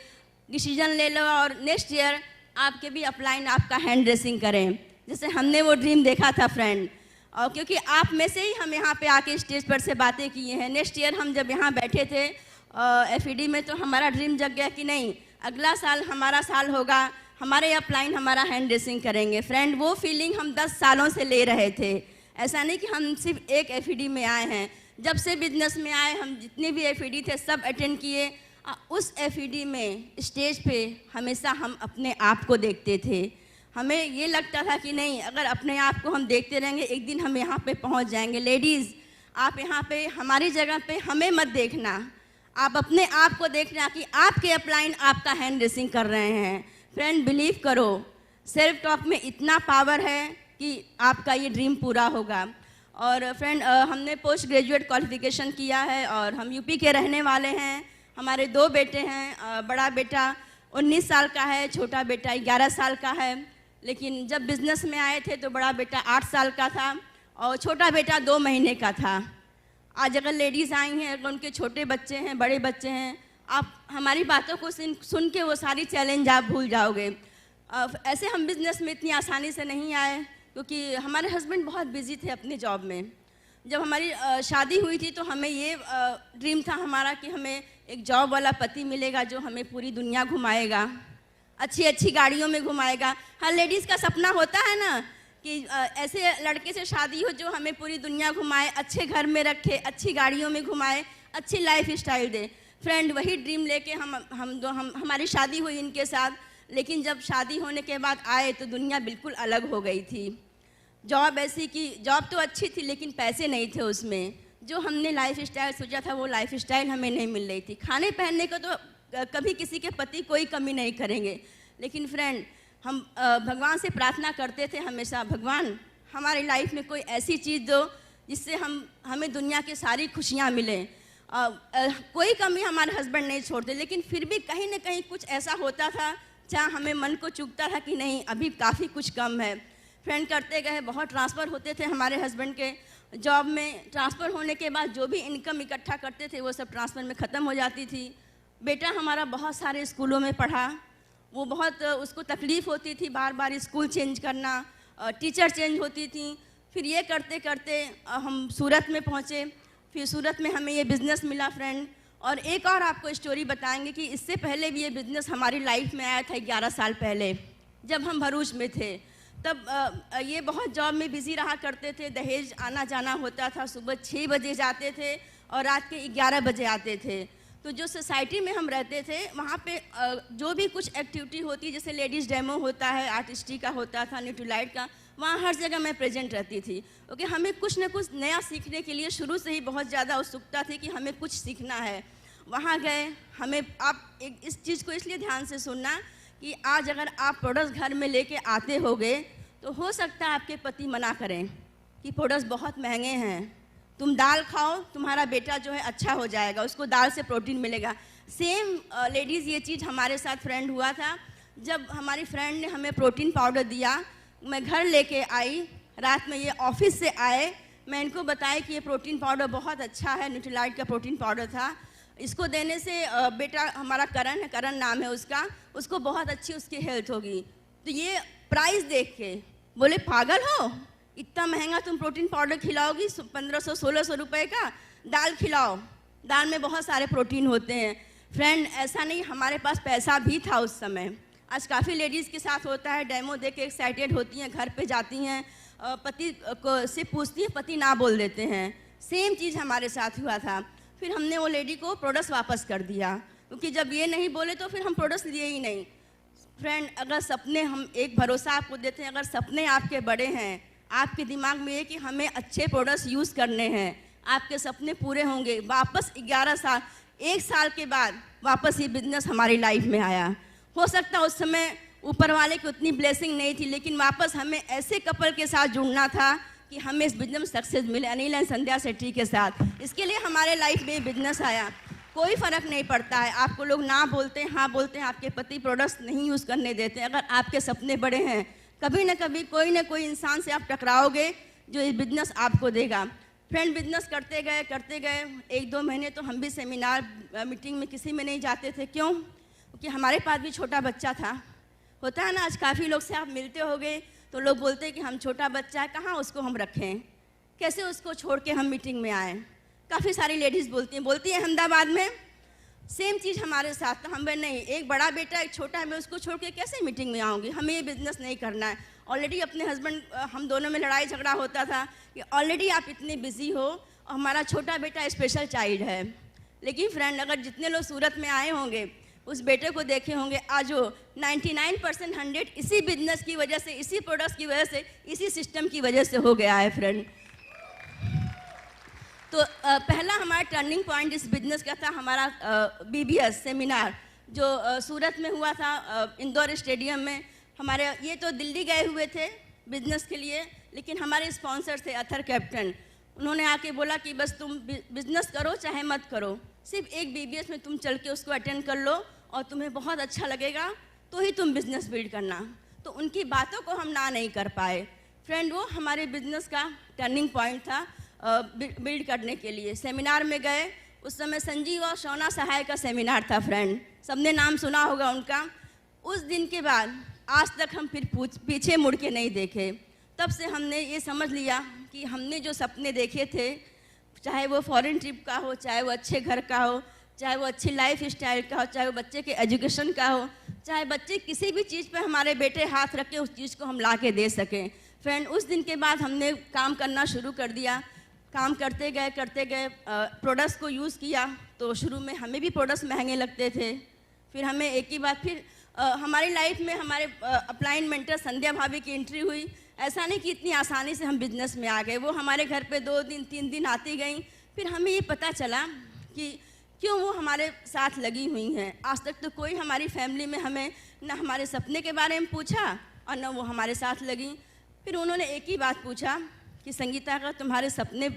डिसीजन ले लो और नेक्स्ट ईयर आपके भी अपलाइन आपका हैंड ड्रेसिंग करें, जैसे हमने वो ड्रीम देखा था फ्रेंड। और क्योंकि आप में से ही हम यहाँ पे आके स्टेज पर से बातें किए हैं। नेक्स्ट ईयर हम जब यहाँ बैठे थे FED में, तो हमारा ड्रीम जग गया कि नहीं, अगला साल हमारा साल होगा, हमारे अपलाइन हमारा हैंड ड्रेसिंग करेंगे। फ्रेंड वो फीलिंग हम 10 सालों से ले रहे थे। ऐसा नहीं कि हम सिर्फ एक FED में आए हैं, जब से बिजनेस में आए हम जितने भी FED थे सब अटेंड किए। उस FED में स्टेज पे हमेशा हम अपने आप को देखते थे। हमें ये लगता था कि नहीं, अगर अपने आप को हम देखते रहेंगे एक दिन हम यहाँ पे पहुँच जाएंगे। लेडीज़ आप यहाँ पे हमारी जगह पे हमें मत देखना, आप अपने आप को देखना कि आपके अपलाइन आपका हैंड ड्रेसिंग कर रहे हैं। फ्रेंड बिलीव करो, सेल्फ टॉक में इतना पावर है कि आपका ये ड्रीम पूरा होगा। और फ्रेंड हमने पोस्ट ग्रेजुएट क्वालिफिकेशन किया है और हम यूपी के रहने वाले हैं। हमारे 2 बेटे हैं, बड़ा बेटा 19 साल का है, छोटा बेटा 11 साल का है। लेकिन जब बिज़नेस में आए थे तो बड़ा बेटा 8 साल का था और छोटा बेटा 2 महीने का था। आज अगर लेडीज़ आई हैं, अगर उनके छोटे बच्चे हैं, बड़े बच्चे हैं, आप हमारी बातों को सुन के वो सारी चैलेंज आप भूल जाओगे। ऐसे हम बिज़नेस में इतनी आसानी से नहीं आए, क्योंकि हमारे हस्बैंड बहुत बिजी थे अपने जॉब में। जब हमारी शादी हुई थी तो हमें ये ड्रीम था हमारा कि हमें एक जॉब वाला पति मिलेगा जो हमें पूरी दुनिया घुमाएगा, अच्छी अच्छी गाड़ियों में घुमाएगा। हर लेडीज़ का सपना होता है ना कि ऐसे लड़के से शादी हो जो हमें पूरी दुनिया घुमाए, अच्छे घर में रखे, अच्छी गाड़ियों में घुमाए, अच्छी लाइफ स्टाइल दे। फ्रेंड वही ड्रीम लेके हमारी शादी हुई इनके साथ। लेकिन जब शादी होने के बाद आए तो दुनिया बिल्कुल अलग हो गई थी। जॉब ऐसी कि जॉब तो अच्छी थी लेकिन पैसे नहीं थे उसमें। जो हमने लाइफ स्टाइल सोचा था वो लाइफ स्टाइल हमें नहीं मिल रही थी। खाने पहनने को तो कभी किसी के पति कोई कमी नहीं करेंगे, लेकिन फ्रेंड हम भगवान से प्रार्थना करते थे हमेशा, भगवान हमारी लाइफ में कोई ऐसी चीज़ दो जिससे हमें दुनिया की सारी खुशियाँ मिलें। कोई कमी हमारे हस्बैंड नहीं छोड़ते, लेकिन फिर भी कहीं ना कहीं कुछ ऐसा होता था जहाँ हमें मन को चुभता था कि नहीं अभी काफ़ी कुछ कम है। फ्रेंड करते गए, बहुत ट्रांसफ़र होते थे हमारे हस्बैंड के जॉब में। ट्रांसफ़र होने के बाद जो भी इनकम इकट्ठा करते थे वो सब ट्रांसफ़र में ख़त्म हो जाती थी। बेटा हमारा बहुत सारे स्कूलों में पढ़ा, वो बहुत उसको तकलीफ़ होती थी बार बार स्कूल चेंज करना, टीचर चेंज होती थी। फिर ये करते करते हम सूरत में पहुँचे। फिर सूरत में हमें ये बिज़नेस मिला फ्रेंड। और एक और आपको स्टोरी बताएंगे कि इससे पहले भी ये बिज़नेस हमारी लाइफ में आया था 11 साल पहले, जब हम भरूच में थे। तब ये बहुत जॉब में बिज़ी रहा करते थे, दहेज आना जाना होता था। सुबह 6 बजे जाते थे और रात के 11 बजे आते थे। तो जो सोसाइटी में हम रहते थे वहाँ पे जो भी कुछ एक्टिविटी होती, जैसे लेडीज़ डेमो होता है, आर्टिस्टी का होता था, न्यूट्रीलाइट का, वहाँ हर जगह मैं प्रेजेंट रहती थी। क्योंकि हमें कुछ न कुछ नया सीखने के लिए शुरू से ही बहुत ज़्यादा उत्सुकता थी कि हमें कुछ सीखना है। वहाँ गए, हमें आप इस चीज़ को इसलिए ध्यान से सुनना कि आज अगर आप प्रोडक्ट्स घर में लेके आते होगे तो हो सकता है आपके पति मना करें कि प्रोडक्ट्स बहुत महंगे हैं, तुम दाल खाओ, तुम्हारा बेटा जो है अच्छा हो जाएगा, उसको दाल से प्रोटीन मिलेगा। सेम लेडीज़ ये चीज़ हमारे साथ फ्रेंड हुआ था। जब हमारी फ्रेंड ने हमें प्रोटीन पाउडर दिया, मैं घर लेके आई, रात में ये ऑफिस से आए, मैं इनको बताया कि ये प्रोटीन पाउडर बहुत अच्छा है, न्यूट्रीलाइट का प्रोटीन पाउडर था। इसको देने से बेटा हमारा करण है, करण नाम है उसका, उसको बहुत अच्छी उसकी हेल्थ होगी। तो ये प्राइस देख के बोले पागल हो, इतना महंगा तुम प्रोटीन पाउडर खिलाओगी, 1500-1600 रुपए का, दाल खिलाओ, दाल में बहुत सारे प्रोटीन होते हैं। फ्रेंड ऐसा नहीं, हमारे पास पैसा भी था उस समय। आज काफ़ी लेडीज़ के साथ होता है, डेमो दे के एक्साइटेड होती हैं, घर पे जाती हैं, पति को से पूछती हैं, पति ना बोल देते हैं। सेम चीज़ हमारे साथ हुआ था। फिर हमने वो लेडी को प्रोडक्ट्स वापस कर दिया, क्योंकि जब ये नहीं बोले तो फिर हम प्रोडक्ट्स लिए ही नहीं। फ्रेंड अगर सपने, हम एक भरोसा आपको देते हैं, अगर सपने आपके बड़े हैं, आपके दिमाग में ये कि हमें अच्छे प्रोडक्ट्स यूज़ करने हैं, आपके सपने पूरे होंगे। वापस 11 साल, 1 साल के बाद वापस ये बिज़नेस हमारी लाइफ में आया। हो सकता उस समय ऊपर वाले की उतनी ब्लेसिंग नहीं थी, लेकिन वापस हमें ऐसे कपल के साथ जुड़ना था कि हमें इस बिज़नेस सक्सेस मिले, अनिल एंड संध्या सेठी के साथ। इसके लिए हमारे लाइफ में बिज़नेस आया। कोई फ़र्क नहीं पड़ता है, आपको लोग ना बोलते हैं, हाँ बोलते हैं, आपके पति प्रोडक्ट्स नहीं यूज़ करने देते हैं। अगर आपके सपने बड़े हैं, कभी ना कभी कोई ना कोई इंसान से आप टकराओगे जो ये बिजनेस आपको देगा। फ्रेंड, बिजनेस करते गए 1-2 महीने तो हम भी सेमिनार मीटिंग में किसी में नहीं जाते थे। क्यों? क्योंकि हमारे पास भी छोटा बच्चा था। होता है ना, आज काफ़ी लोग से आप मिलते होगे तो लोग बोलते हैं कि हम छोटा बच्चा है, कहाँ उसको हम रखें, कैसे उसको छोड़ के हम मीटिंग में आएँ। काफ़ी सारी लेडीज़ बोलती हैं अहमदाबाद में। सेम चीज़ हमारे साथ था। हम नहीं, एक बड़ा बेटा एक छोटा है, मैं उसको छोड़ के कैसे मीटिंग में आऊँगी, हमें ये बिज़नेस नहीं करना है। ऑलरेडी अपने हस्बैंड, हम दोनों में लड़ाई झगड़ा होता था कि ऑलरेडी आप इतने बिजी हो और हमारा छोटा बेटा स्पेशल चाइल्ड है। लेकिन फ्रेंड, अगर जितने लोग सूरत में आए होंगे उस बेटे को देखे होंगे, आज वो 99% 100 इसी बिजनेस की वजह से, इसी प्रोडक्ट्स की वजह से, इसी सिस्टम की वजह से हो गया है फ्रेंड। तो पहला हमारा टर्निंग पॉइंट इस बिजनेस का था हमारा BBS सेमिनार जो सूरत में हुआ था, इंदौर स्टेडियम में। हमारे ये तो दिल्ली गए हुए थे बिजनेस के लिए, लेकिन हमारे स्पॉन्सर थे अथर कैप्टन। उन्होंने आके बोला कि बस तुम बिजनेस करो चाहे मत करो, सिर्फ एक BBS में तुम चल के उसको अटेंड कर लो और तुम्हें बहुत अच्छा लगेगा तो ही तुम बिजनेस बिल्ड करना। तो उनकी बातों को हम ना नहीं कर पाए फ्रेंड। वो हमारे बिजनेस का टर्निंग पॉइंट था बिल्ड करने के लिए। सेमिनार में गए, उस समय संजीव और शोना सहाय का सेमिनार था फ्रेंड, सबने नाम सुना होगा उनका। उस दिन के बाद आज तक हम फिर पीछे मुड़ के नहीं देखे। तब से हमने ये समझ लिया कि हमने जो सपने देखे थे, चाहे वो फॉरेन ट्रिप का हो, चाहे वो अच्छे घर का हो, चाहे वो अच्छी लाइफ स्टाइल का हो, चाहे वो बच्चे के एजुकेशन का हो, चाहे बच्चे किसी भी चीज़ पे हमारे बेटे हाथ रख के उस चीज़ को हम ला के दे सकें फ्रेंड। उस दिन के बाद हमने काम करना शुरू कर दिया। काम करते गए प्रोडक्ट्स को यूज़ किया। तो शुरू में हमें भी प्रोडक्ट्स महंगे लगते थे। फिर हमें एक ही बात, फिर हमारी लाइफ में हमारे अपलाइन मेंटर संध्या भाभी की एंट्री हुई। ऐसा नहीं कि इतनी आसानी से हम बिजनेस में आ गए, वो हमारे घर पे 2 दिन 3 दिन आती गई। फिर हमें ये पता चला कि क्यों वो हमारे साथ लगी हुई हैं। आज तक तो कोई हमारी फैमिली में हमें ना हमारे सपने के बारे में पूछा और ना वो हमारे साथ लगी। फिर उन्होंने एक ही बात पूछा कि संगीता, अगर तुम्हारे सपने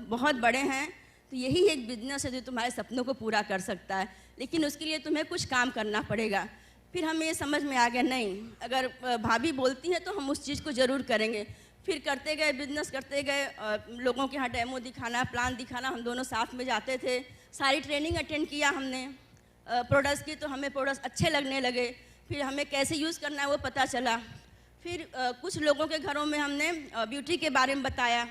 बहुत बड़े हैं तो यही एक बिजनेस है जो तुम्हारे सपनों को पूरा कर सकता है, लेकिन उसके लिए तुम्हें कुछ काम करना पड़ेगा। फिर हमें ये समझ में आ गया, नहीं, अगर भाभी बोलती हैं तो हम उस चीज़ को ज़रूर करेंगे। फिर करते गए, बिजनेस करते गए, लोगों के यहाँ डेमो दिखाना, प्लान दिखाना, हम दोनों साथ में जाते थे। सारी ट्रेनिंग अटेंड किया हमने प्रोडक्ट्स की, तो हमें प्रोडक्ट्स अच्छे लगने लगे। फिर हमें कैसे यूज़ करना है वो पता चला। फिर कुछ लोगों के घरों में हमने ब्यूटी के बारे में बताया,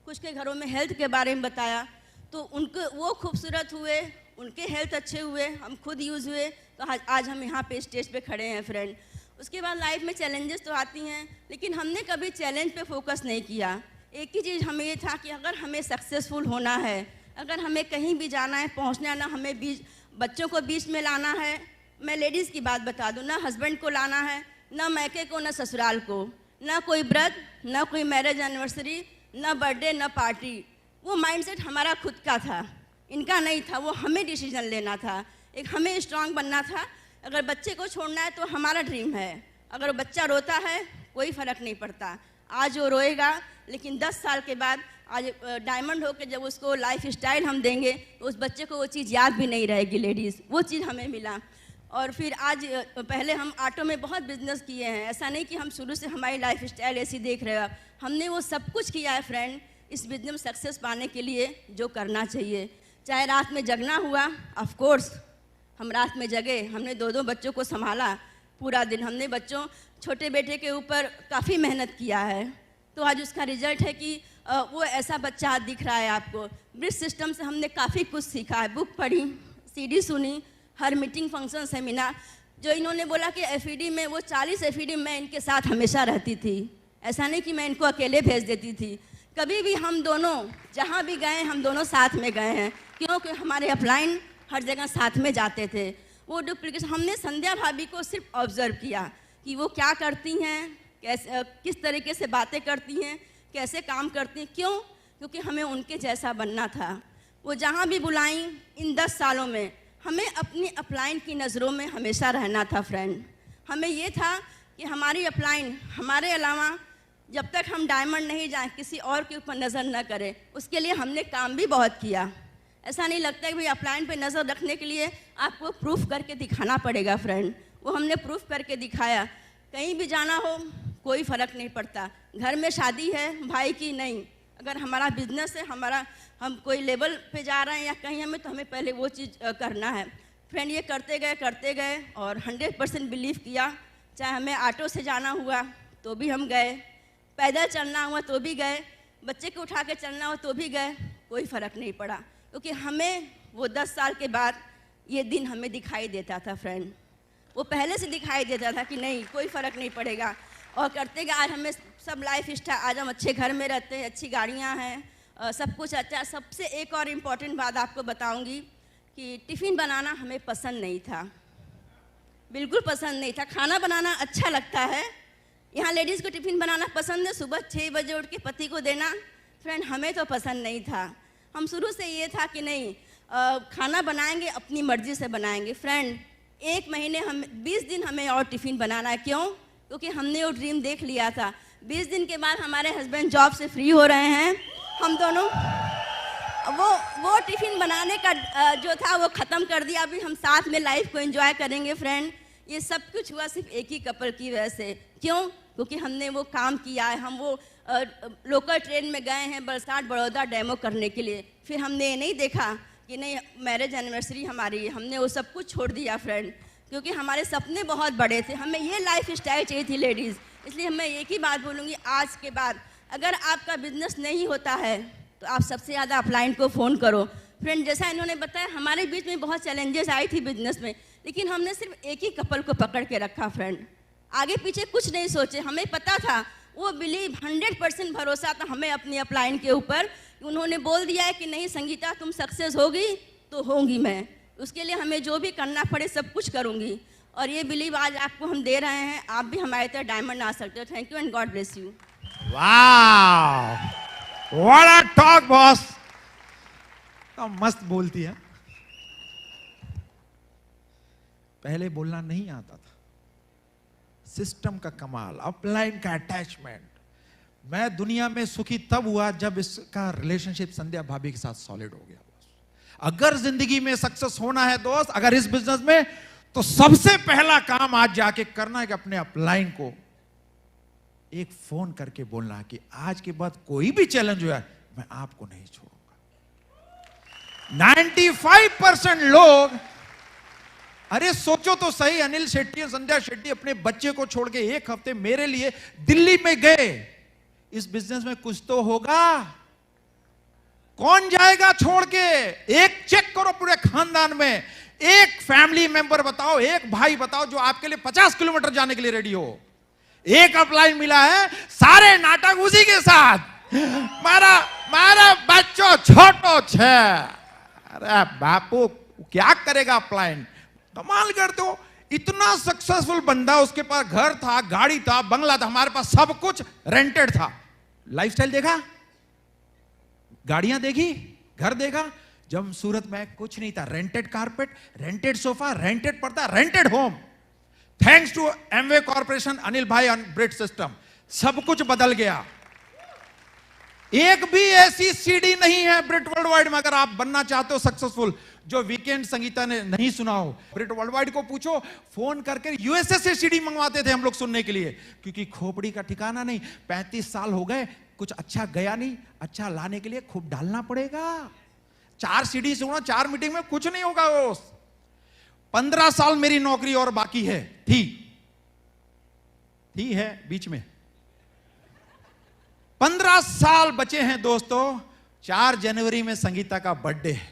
कुछ के घरों में हेल्थ के बारे में बताया, तो उनको वो खूबसूरत हुए, उनके हेल्थ अच्छे हुए, हम खुद यूज़ हुए, तो आज हम यहाँ पे स्टेज पे खड़े हैं फ्रेंड। उसके बाद लाइफ में चैलेंजेस तो आती हैं, लेकिन हमने कभी चैलेंज पे फोकस नहीं किया। एक ही चीज़ हमें ये था कि अगर हमें सक्सेसफुल होना है, अगर हमें कहीं भी जाना है, पहुँचना ना, हमें बच्चों को बीच में लाना है। मैं लेडीज़ की बात बता दूँ, ना हस्बैंड को लाना है, ना मैके को, ना ससुराल को, ना कोई व्रत, ना कोई मैरिज एनिवर्सरी, ना बर्थडे, ना पार्टी। वो माइंडसेट हमारा खुद का था, इनका नहीं था। वो हमें डिसीजन लेना था, एक हमें स्ट्रांग बनना था। अगर बच्चे को छोड़ना है तो हमारा ड्रीम है, अगर बच्चा रोता है कोई फ़र्क नहीं पड़ता, आज वो रोएगा, लेकिन 10 साल के बाद आज डायमंड होकर जब उसको लाइफ स्टाइल हम देंगे तो उस बच्चे को वो चीज़ याद भी नहीं रहेगी। लेडीज़, वो चीज़ हमें मिला। और फिर आज पहले हम ऑटो में बहुत बिजनेस किए हैं, ऐसा नहीं कि हम शुरू से हमारी लाइफ स्टाइल ऐसी देख रहे हो, हमने वो सब कुछ किया है फ्रेंड इस बिजनेस में सक्सेस पाने के लिए जो करना चाहिए। चाहे रात में जगना हुआ, ऑफ कोर्स हम रात में जगे, हमने 2-2 बच्चों को संभाला पूरा दिन। हमने छोटे बेटे के ऊपर काफ़ी मेहनत किया है, तो आज उसका रिजल्ट है कि वो ऐसा बच्चा आज दिख रहा है आपको। ब्रिज सिस्टम से हमने काफ़ी कुछ सीखा है, बुक पढ़ी, CD सुनी, हर मीटिंग, फंक्शन, सेमिनार। जो इन्होंने बोला कि FED में, वो 40 FED में इनके साथ हमेशा रहती थी। ऐसा नहीं कि मैं इनको अकेले भेज देती थी, कभी भी हम दोनों जहाँ भी गए हम दोनों साथ में गए हैं, क्योंकि हमारे अपलाइन हर जगह साथ में जाते थे। वो डुप्लीकेशन हमने संध्या भाभी को सिर्फ ऑब्जर्व किया कि वो क्या करती हैं, कैसे किस तरीके से बातें करती हैं, कैसे काम करती हैं। क्यों? क्योंकि हमें उनके जैसा बनना था। वो जहाँ भी बुलाएं, इन 10 सालों में हमें अपनी अपलाइन की नज़रों में हमेशा रहना था फ्रेंड। हमें ये था कि हमारी अपलाइन हमारे अलावा जब तक हम डायमंड नहीं जाएं, किसी और के ऊपर नज़र न करें। उसके लिए हमने काम भी बहुत किया, ऐसा नहीं लगता कि भाई अपलाइन पे नज़र रखने के लिए आपको प्रूफ करके दिखाना पड़ेगा फ्रेंड। वो हमने प्रूफ करके दिखाया। कहीं भी जाना हो कोई फ़र्क नहीं पड़ता, घर में शादी है भाई की नहीं, अगर हमारा बिजनेस है, हम कोई लेवल पे जा रहे हैं या कहीं हमें, तो हमें पहले वो चीज़ करना है। फ्रेंड ये करते गए और 100% बिलीव किया। चाहे हमें ऑटो से जाना हुआ तो भी हम गए, पैदल चलना हुआ तो भी गए, बच्चे को उठा के चलना हो तो भी गए, कोई फ़र्क नहीं पड़ा, क्योंकि हमें वो 10 साल के बाद ये दिन हमें दिखाई देता था फ्रेंड। वो पहले से दिखाई देता था कि नहीं कोई फ़र्क नहीं पड़ेगा। और करते गए आज हमें सब लाइफ स्टाइल, आज हम अच्छे घर में रहते हैं, अच्छी गाड़ियाँ हैं, सब कुछ अच्छा। सबसे एक और इम्पॉर्टेंट बात आपको बताऊंगी कि टिफ़िन बनाना हमें पसंद नहीं था, बिल्कुल पसंद नहीं था। खाना बनाना अच्छा लगता है, यहाँ लेडीज़ को टिफ़िन बनाना पसंद है, सुबह 6 बजे उठ के पति को देना। फ्रेंड हमें तो पसंद नहीं था। हम शुरू से ये था कि नहीं खाना बनाएंगे अपनी मर्ज़ी से बनाएंगे। फ्रेंड 1 महीने हम 20 दिन हमें और टिफ़िन बनाना है। क्यों? क्योंकि हमने वो ड्रीम देख लिया था। 20 दिन के बाद हमारे हस्बैंड जॉब से फ्री हो रहे हैं, हम दोनों वो टिफ़िन बनाने का जो था वो ख़त्म कर दिया। अभी हम साथ में लाइफ को एंजॉय करेंगे फ्रेंड। ये सब कुछ हुआ सिर्फ एक ही कपल की वजह से। क्यों? क्योंकि हमने वो काम किया है। हम वो लोकल ट्रेन में गए हैं बरसात बड़ौदा डेमो करने के लिए। फिर हमने ये नहीं देखा कि नहीं मैरिज एनिवर्सरी हमारी, हमने वो सब कुछ छोड़ दिया फ्रेंड, क्योंकि हमारे सपने बहुत बड़े थे। हमें ये लाइफ स्टाइल चाहिए थी लेडीज़। इसलिए मैं एक ही बात बोलूँगी, आज के बाद अगर आपका बिजनेस नहीं होता है तो आप सबसे ज़्यादा अपलाइन को फ़ोन करो। फ्रेंड जैसा इन्होंने बताया, हमारे बीच में बहुत चैलेंजेस आई थी बिजनेस में, लेकिन हमने सिर्फ एक ही कपल को पकड़ के रखा फ्रेंड, आगे पीछे कुछ नहीं सोचे। हमें पता था, वो बिलीव 100% भरोसा था हमें अपनी अपलाइन के ऊपर। उन्होंने बोल दिया है कि नहीं संगीता तुम सक्सेस होगी तो होंगी मैं, उसके लिए हमें जो भी करना पड़े सब कुछ करूँगी। और ये बिलीव आज आपको हम दे रहे हैं, आप भी हमारे तरह डायमंड आ सकते हो। Thank you and God bless you. वाह, व्हाट अ टॉक बॉस। तो मस्त बोलती है। पहले बोलना नहीं आता था। सिस्टम का कमाल, अपलाइन का अटैचमेंट। मैं दुनिया में सुखी तब हुआ जब इसका रिलेशनशिप संध्या भाभी के साथ सॉलिड हो गया। अगर जिंदगी में सक्सेस होना है दोस्त, अगर इस बिजनेस में, तो सबसे पहला काम आज जाके करना है कि अपने अपलाइन को एक फोन करके बोलना कि आज के बाद कोई भी चैलेंज हुआ मैं आपको नहीं छोड़ूंगा। 95% लोग, अरे सोचो तो सही, अनिल शेट्टी और संध्या शेट्टी अपने बच्चे को छोड़ के 1 हफ्ते मेरे लिए दिल्ली में गए। इस बिजनेस में कुछ तो होगा, कौन जाएगा छोड़ के? एक चेक करो पूरे खानदान में, एक फैमिली मेंबर बताओ, एक भाई बताओ जो आपके लिए 50 किलोमीटर जाने के लिए रेडी हो। एक अपलाइन मिला है, सारे नाटक उसी के साथ। मारा बच्चों छोटो छे। अरे बापू क्या करेगा अपलाइन? कमाल करते हो। इतना सक्सेसफुल बंदा, उसके पास घर था, गाड़ी था, बंगला था, हमारे पास सब कुछ रेंटेड था। लाइफस्टाइल देखा, गाड़ियां देखी, घर देखा। जब सूरत में कुछ नहीं था, rented carpet, rented sofa, rented पर्दा, rented home. Thanks to Amway corporation, Anil भाई और ब्रिट सिस्टम, सब कुछ बदल गया। एक भी ऐसी सीडी नहीं है ब्रिट वर्ल्ड वाइड में, अगर आप बनना चाहते हो सक्सेसफुल, जो वीकेंड संगीता ने नहीं सुना हो। ब्रिट वर्ल्ड वाइड को पूछो, फोन करके यूएसए से सीडी मंगवाते थे हम लोग सुनने के लिए, क्योंकि खोपड़ी का ठिकाना नहीं। 35 साल हो गए, कुछ अच्छा गया नहीं, अच्छा लाने के लिए खूब डालना पड़ेगा। 4 सीडी सुना, 4 मीटिंग में कुछ नहीं होगा। वो 15 साल मेरी नौकरी और बाकी है, थी है बीच में 15 साल बचे हैं दोस्तों। 4 जनवरी में संगीता का बर्थडे है।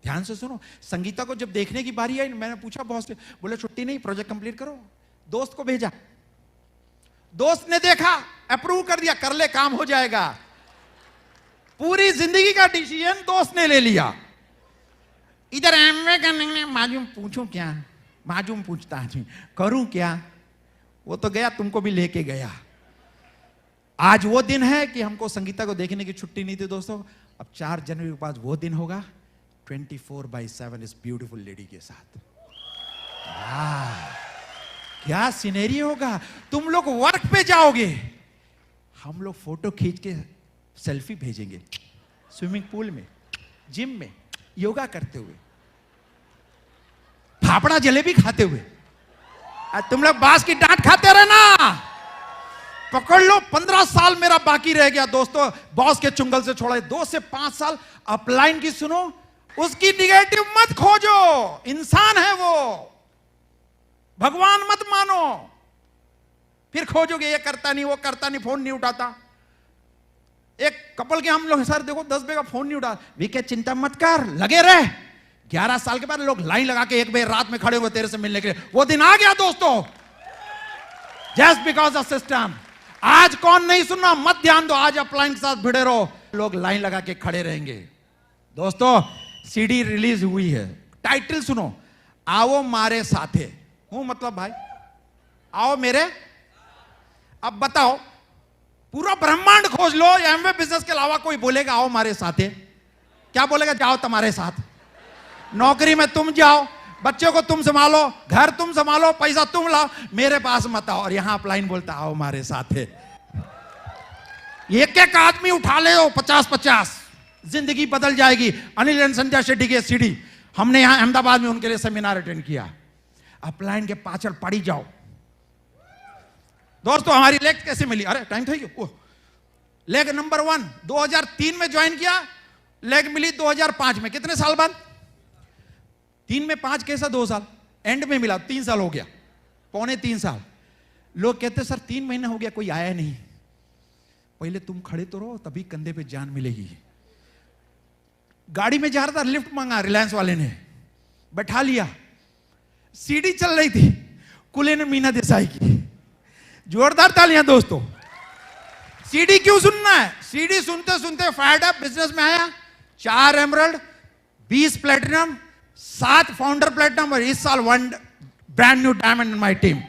ध्यान से सुनो, संगीता को जब देखने की बारी आई, मैंने पूछा बॉस से, बोले छुट्टी नहीं, प्रोजेक्ट कंप्लीट करो। दोस्त को भेजा, दोस्त ने देखा, अप्रूव कर दिया, कर ले काम हो जाएगा। पूरी जिंदगी का डिसीजन दोस्त ने ले लिया। इधर एमवे करने माजूम पूछूं क्या, माजूम पूछता है करूं क्या, वो तो गया, तुमको भी लेके गया। आज वो दिन है कि हमको संगीता को देखने की छुट्टी नहीं थी दोस्तों। अब 4 जनवरी के बाद वो दिन होगा 24/7 इस ब्यूटीफुल लेडी के साथ। क्या सिनेरी होगा। तुम लोग वर्क पे जाओगे, हम लोग फोटो खींच के सेल्फी भेजेंगे, स्विमिंग पूल में, जिम में, योगा करते हुए, फाफड़ा जलेबी खाते हुए। तुम लोग बांस की डांट खाते रहे ना, पकड़ लो। 15 साल मेरा बाकी रह गया दोस्तों, बॉस के चुंगल से छोड़ा। 2 से 5 साल अपलाइन की सुनो, उसकी निगेटिव मत खोजो। इंसान है वो, भगवान मत मानो। फिर खोजोगे ये करता नहीं, वो करता नहीं, फोन नहीं उठाता। एक कपल के हम लोग, सर देखो 10 बजे का फोन नहीं उठा। वीके चिंता मत कर, लगे रहे। 11 साल के बाद लोग लाइन लगा के 1 बजे रात में खड़े हुए तेरे से मिलने के लिए। वो दिन आ गया दोस्तों, जस्ट बिकॉज ऑफ सिस्टम। आज कौन नहीं सुनना, मत ध्यान दो। आज अपलाइन के साथ भिड़े रहो, लोग लाइन लगा के खड़े रहेंगे। दोस्तों सीडी रिलीज हुई है, टाइटल सुनो, आओ मारे साथे। हूं मतलब भाई, आओ मेरे। अब बताओ, पूरा ब्रह्मांड खोज लो, एमवे बिजनेस के अलावा कोई बोलेगा आओ हमारे साथे? क्या बोलेगा? जाओ तुम्हारे साथ, नौकरी में तुम जाओ, बच्चों को तुम संभालो, घर तुम संभालो, पैसा तुम लाओ, मेरे पास मत आओ। और यहां अपलाइन बोलता आओ हमारे साथ है। एक एक आदमी उठा ले 50-50, जिंदगी बदल जाएगी। अनिल एंड संजय शेट्टी के सीडी हमने यहां अहमदाबाद में उनके लिए सेमिनार अटेंड किया। अपलाइन के पाछड़ पड़ी जाओ दोस्तों। हमारी लेग कैसे मिली? अरे टाइम था ये। लेग नंबर 1 2003 में ज्वाइन किया, लेग मिली 2005 में। कितने साल बाद? 3 में 5 कैसा 2 साल, एंड में मिला 3 साल हो गया, पौने 3 साल। लोग कहते सर 3 महीना हो गया कोई आया नहीं। पहले तुम खड़े तो रहो, तभी कंधे पे जान मिलेगी। गाड़ी में जा रहा था, लिफ्ट मांगा रिलायंस वाले ने, बैठा लिया। सीढ़ी चल रही थी, कुले ने मीना देसाई की। जोरदार तालियां दोस्तों। सीडी क्यों सुनना है? सीडी सुनते सुनते फायर्ड अप बिजनेस में आया। 4 एमरल्ड, 20 प्लेटिनम, 7 फाउंडर प्लेटिनम, और इस साल 1 brand new diamond in my team.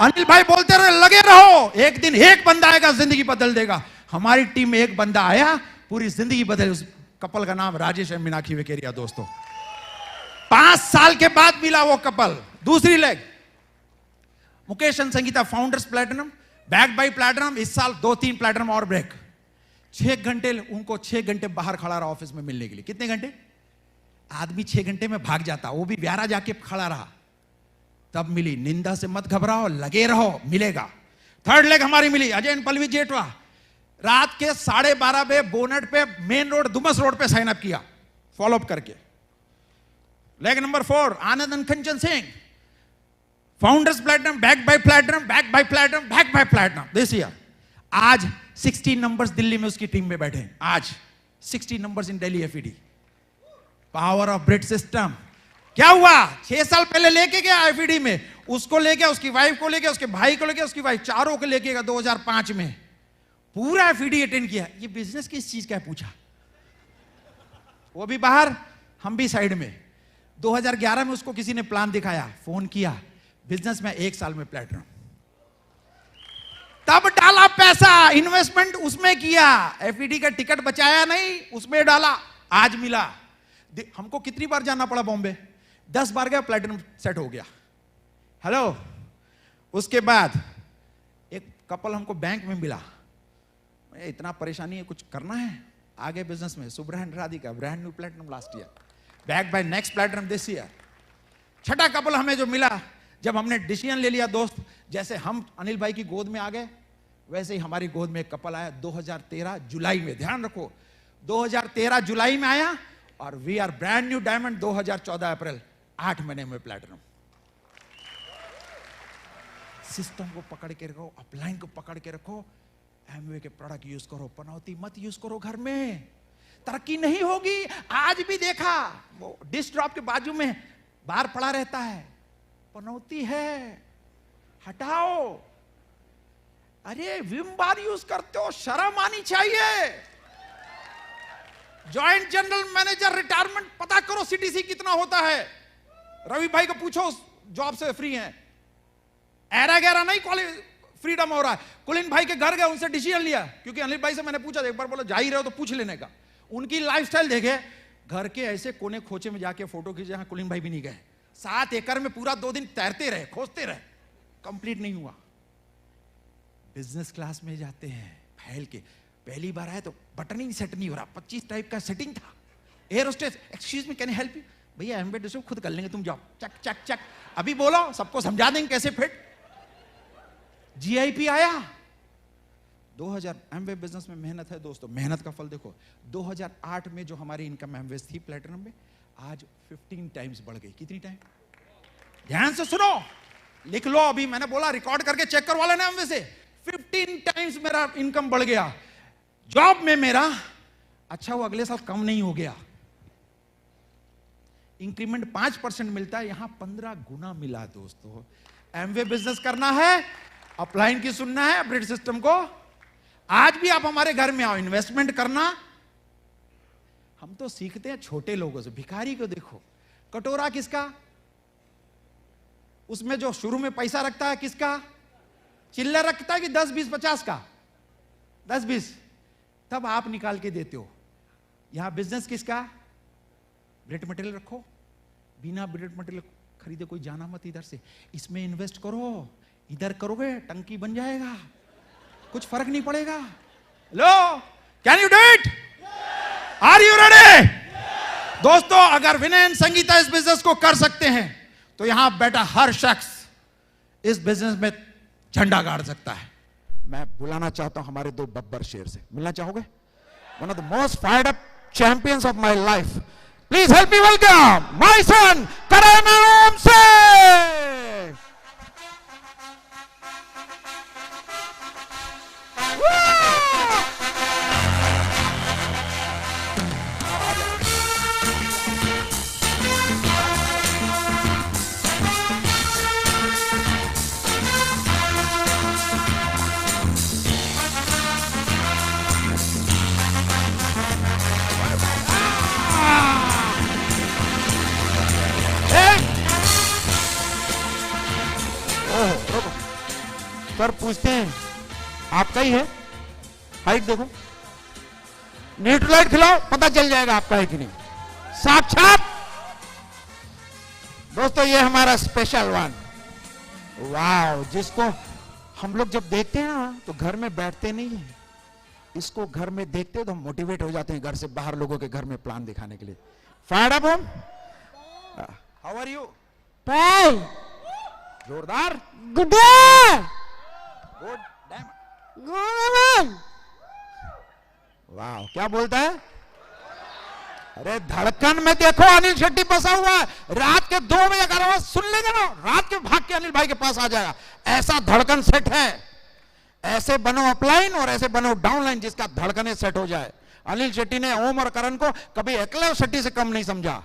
Anil भाई बोलते रहे लगे रहो, एक दिन एक बंदा आएगा जिंदगी बदल देगा। हमारी टीम में एक बंदा आया, पूरी जिंदगी बदल। उस कपल का नाम राजेश एंड मीनाक्षी वेकेरिया दोस्तों। 5 साल के बाद मिला वो कपल। दूसरी leg Mukesh and Sangeeta founders platinum, back by platinum. इस साल 2-3 प्लेटिनम और ब्रेक। 6 घंटे उनको 6 घंटे बाहर खड़ा रहा ऑफिस में मिलने के लिए। कितने घंटे? आदमी 6 घंटे में भाग जाता, वो भी व्यारा जाके खड़ा रहा, तब मिली। निंदा से मत घबराओ, लगे रहो, मिलेगा। थर्ड लेग हमारी मिली, अजय एंड पल्लवी जेठवा। रात के 12:30 बजे बोनट पे, मेन रोड, दुमस रोड पे साइन अप किया, फॉलो अप करके। Leg number 4 Anand and Kanchan Singh, founders platinum, back by platinum, back by platinum, back by platinum this year. आज 60 नंबर्स दिल्ली में उसकी टीम में बैठे हैं। आज 60 numbers in Delhi FED. Power of Britt system. क्या हुआ? 6 साल पहले लेके गया एफईडी में, उसको ले गया, उसकी वाइफ को ले गया, उसके भाई को ले गया, उसकी वाइफ, चारों को लेके गया 2005 में। पूरा एफईडी अटेंड किया। ये बिजनेस किस चीज का है पूछा, वो भी बाहर, हम भी साइड में। 2011 में उसको किसी ने प्लान दिखाया, फोन किया, बिजनेस में 1 साल में प्लेटिनम। तब डाला पैसा, इन्वेस्टमेंट उसमें किया, एफईडी का टिकट बचाया नहीं, उसमें डाला, आज मिला। हमको कितनी बार जाना पड़ा बॉम्बे? 10 बार गया, प्लेटिनम सेट हो गया। हेलो। उसके बाद एक कपल हमको बैंक में मिला, इतना परेशानी है, कुछ करना है आगे बिजनेस में। Subrah and Radhika, brand new platinum last year, back by next platinum this year. छठा कपल हमें जो मिला, जब हमने डिसीजन ले लिया दोस्त, जैसे हम अनिल भाई की गोद में आ गए, वैसे ही हमारी गोद में एक कपल आया 2013 जुलाई में। ध्यान रखो, 2013 जुलाई में आया, और we are brand new diamond 2014 April, 8 महीने में प्लेटिनम। सिस्टम को पकड़ के रखो, अपलाइन को पकड़ के रखो, एमवे के प्रोडक्ट यूज करो, पनौती मत यूज करो घर में, तरक्की नहीं होगी। आज भी देखा, वो डिश ड्रॉप के बाजू में बार पड़ा रहता है, पनौती है, हटाओ। अरे विम बार यूज करते हो, शर्म आनी चाहिए। जॉइंट जनरल मैनेजर रिटायरमेंट पता करो सीटीसी कितना होता है। रवि भाई को पूछो, जॉब से फ्री हैं, एरा गैरा नहीं, फ्रीडम हो रहा है। कुलिन भाई के घर गए, उनसे डिसीजन लिया, क्योंकि अनिल भाई से मैंने पूछा, एक बार बोला जा ही रहे हो तो पूछ लेने का। उनकी लाइफस्टाइल देखे, घर के ऐसे कोने खोचे में जाके फोटो खींचे, जहां कुलिन भाई भी नहीं गए। 7 एकड़ में पूरा 2 दिन तैरते रहे, खोजते रहे, कंप्लीट नहीं हुआ। बिजनेस क्लास में जाते हैं फैल के, पहली बार आए तो बटन ही सेट नहीं हो रहा, 25 टाइप का सेटिंग था, air hostess, excuse me can I help you? भैया एमबे सब खुद कर लेंगे, तुम जाओ, चक चक चक। अभी बोलो, सबको समझा देंगे कैसे फिट। जीआईपी आया 2000। एमवे बिजनेस में मेहनत है दोस्तों, मेहनत का फल देखो। 2008 में जो हमारी इनकम एमवेज थी प्लेटिनम में, आज 15 टाइम्स बढ़ गई। कितनी टाइम? ध्यान से सुनो, लिख लो, अभी मैंने बोला रिकॉर्ड करके चेक करवा लेना एमवे से। 15 टाइम्स मेरा इनकम बढ़ गया। जॉब में मेरा अच्छा, वो अगले साल कम नहीं हो गया। इंक्रीमेंट 5% मिलता है, यहां 15 गुना मिला दोस्तों। एमवे बिजनेस करना है, अपलाइन की सुनना है, अपग्रेड सिस्टम को। आज भी आप हमारे घर में आओ, इन्वेस्टमेंट करना। हम तो सीखते हैं छोटे लोगों से। भिखारी को देखो, कटोरा किसका? उसमें जो शुरू में पैसा रखता है किसका? चिल्लर रखता है कि 10 20 50 का? 10 20, तब आप निकाल के देते हो। यहां बिजनेस किसका? ब्रेड मटेरियल रखो, बिना ब्रेड मटेरियल खरीदे कोई जाना मत इधर से। इसमें इन्वेस्ट करो, इधर करोगे टंकी बन जाएगा, कुछ फर्क नहीं पड़ेगा। लो, can you do it? Are you ready? दोस्तों, अगर विनय एंड संगीता इस बिजनेस को कर सकते हैं तो यहां बैठा हर शख्स इस बिजनेस में झंडा गाड़ सकता है। मैं बुलाना चाहता हूं हमारे 2 बब्बर शेर से। मिलना चाहोगे? One of the most fired up champions of my life. Please help me welcome my son Karan Om से। सर पूछते हैं, आपका ही है? हाइट देखो, न्यूट्रलाइट खिलाओ, पता चल जाएगा आपका है कि नहीं। साक्षात दोस्तों, ये हमारा स्पेशल वन। वाओ, जिसको हम लोग जब देखते हैं ना तो घर में बैठते नहीं है, इसको घर में देखते हैं तो हम मोटिवेट हो जाते हैं घर से बाहर लोगों के घर में प्लान दिखाने के लिए। Fire up home, how are you? Bye. जोरदार, Good day. गुड डैम। Good. वाह, क्या बोलता है? अरे धड़कन में देखो अनिल शेट्टी फंसा हुआ है। रात के 2 बजे अगर आवाज सुन लेंगे ना, रात के भाग के अनिल भाई के पास आ जाएगा। ऐसा धड़कन सेट है। ऐसे बनो अपलाइन और ऐसे बनो डाउनलाइन जिसका धड़कने सेट हो जाए। अनिल शेट्टी ने ओम और करण को कभी एकलव्य शेट्टी से कम नहीं समझा,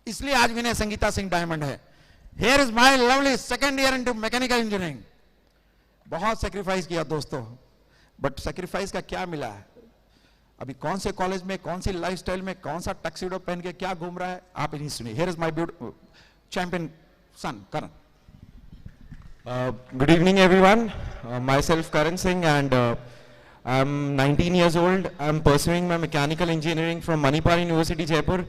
इसलिए आज विनय संगीता सिंह डायमंड है। Here is my lovely second year into mechanical engineering. बहुत सेक्रीफाइस किया दोस्तों, बट सेक्रीफाइस का क्या मिला है? अभी कौन से कॉलेज में, कौन सी लाइफस्टाइल में, कौन सा टक्सीडो पहन के क्या घूम रहा है, आप इन्हीं सुनिए। Here is my beautiful champion son Karan. Good evening everyone, myself Karan Singh and I'm 19 years old. I'm pursuing my mechanical engineering from Manipal University Jaipur.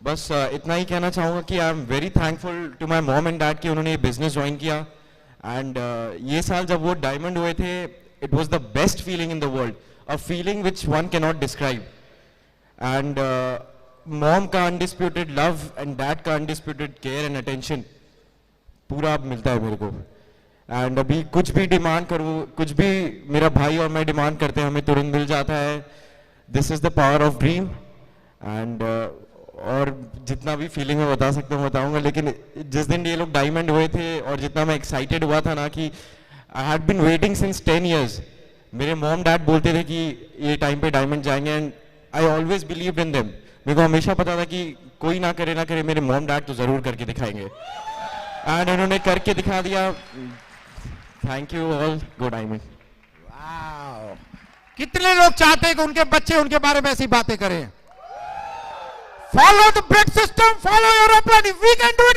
बस इतना ही कहना चाहूँगा कि I'm very thankful to my mom and dad कि उन्होंने ये business join किया and ये साल जब वो diamond हुए थे, it was the best feeling in the world, a feeling which one cannot describe. And mom का undisputed love and dad का undisputed care and attention पूरा मिलता है मेरे को। एंड अभी कुछ भी डिमांड करूँ, कुछ भी मेरा भाई और मैं डिमांड करते हैं, हमें तुरंत मिल जाता है। This is the power of dream. And और जितना भी फीलिंग में बता सकता हूँ बताऊंगा, लेकिन जिस दिन ये लोग डायमंड हुए थे और जितना मैं एक्साइटेड हुआ था ना कि I had been waiting since 10 years। मेरे मॉम डैड बोलते थे कि ये टाइम पे डायमंड जाएंगे and I always believed in them. मेरे को हमेशा पता था कि कोई ना करे मेरे मॉम डैड तो जरूर करके दिखाएंगे एंड उन्होंने करके दिखा दिया। Thank you all, go diamond. Wow, कितने लोग चाहते हैं कि उनके बच्चे उनके बारे में ऐसी बातें करें? Follow the bread system, follow your upline, we can do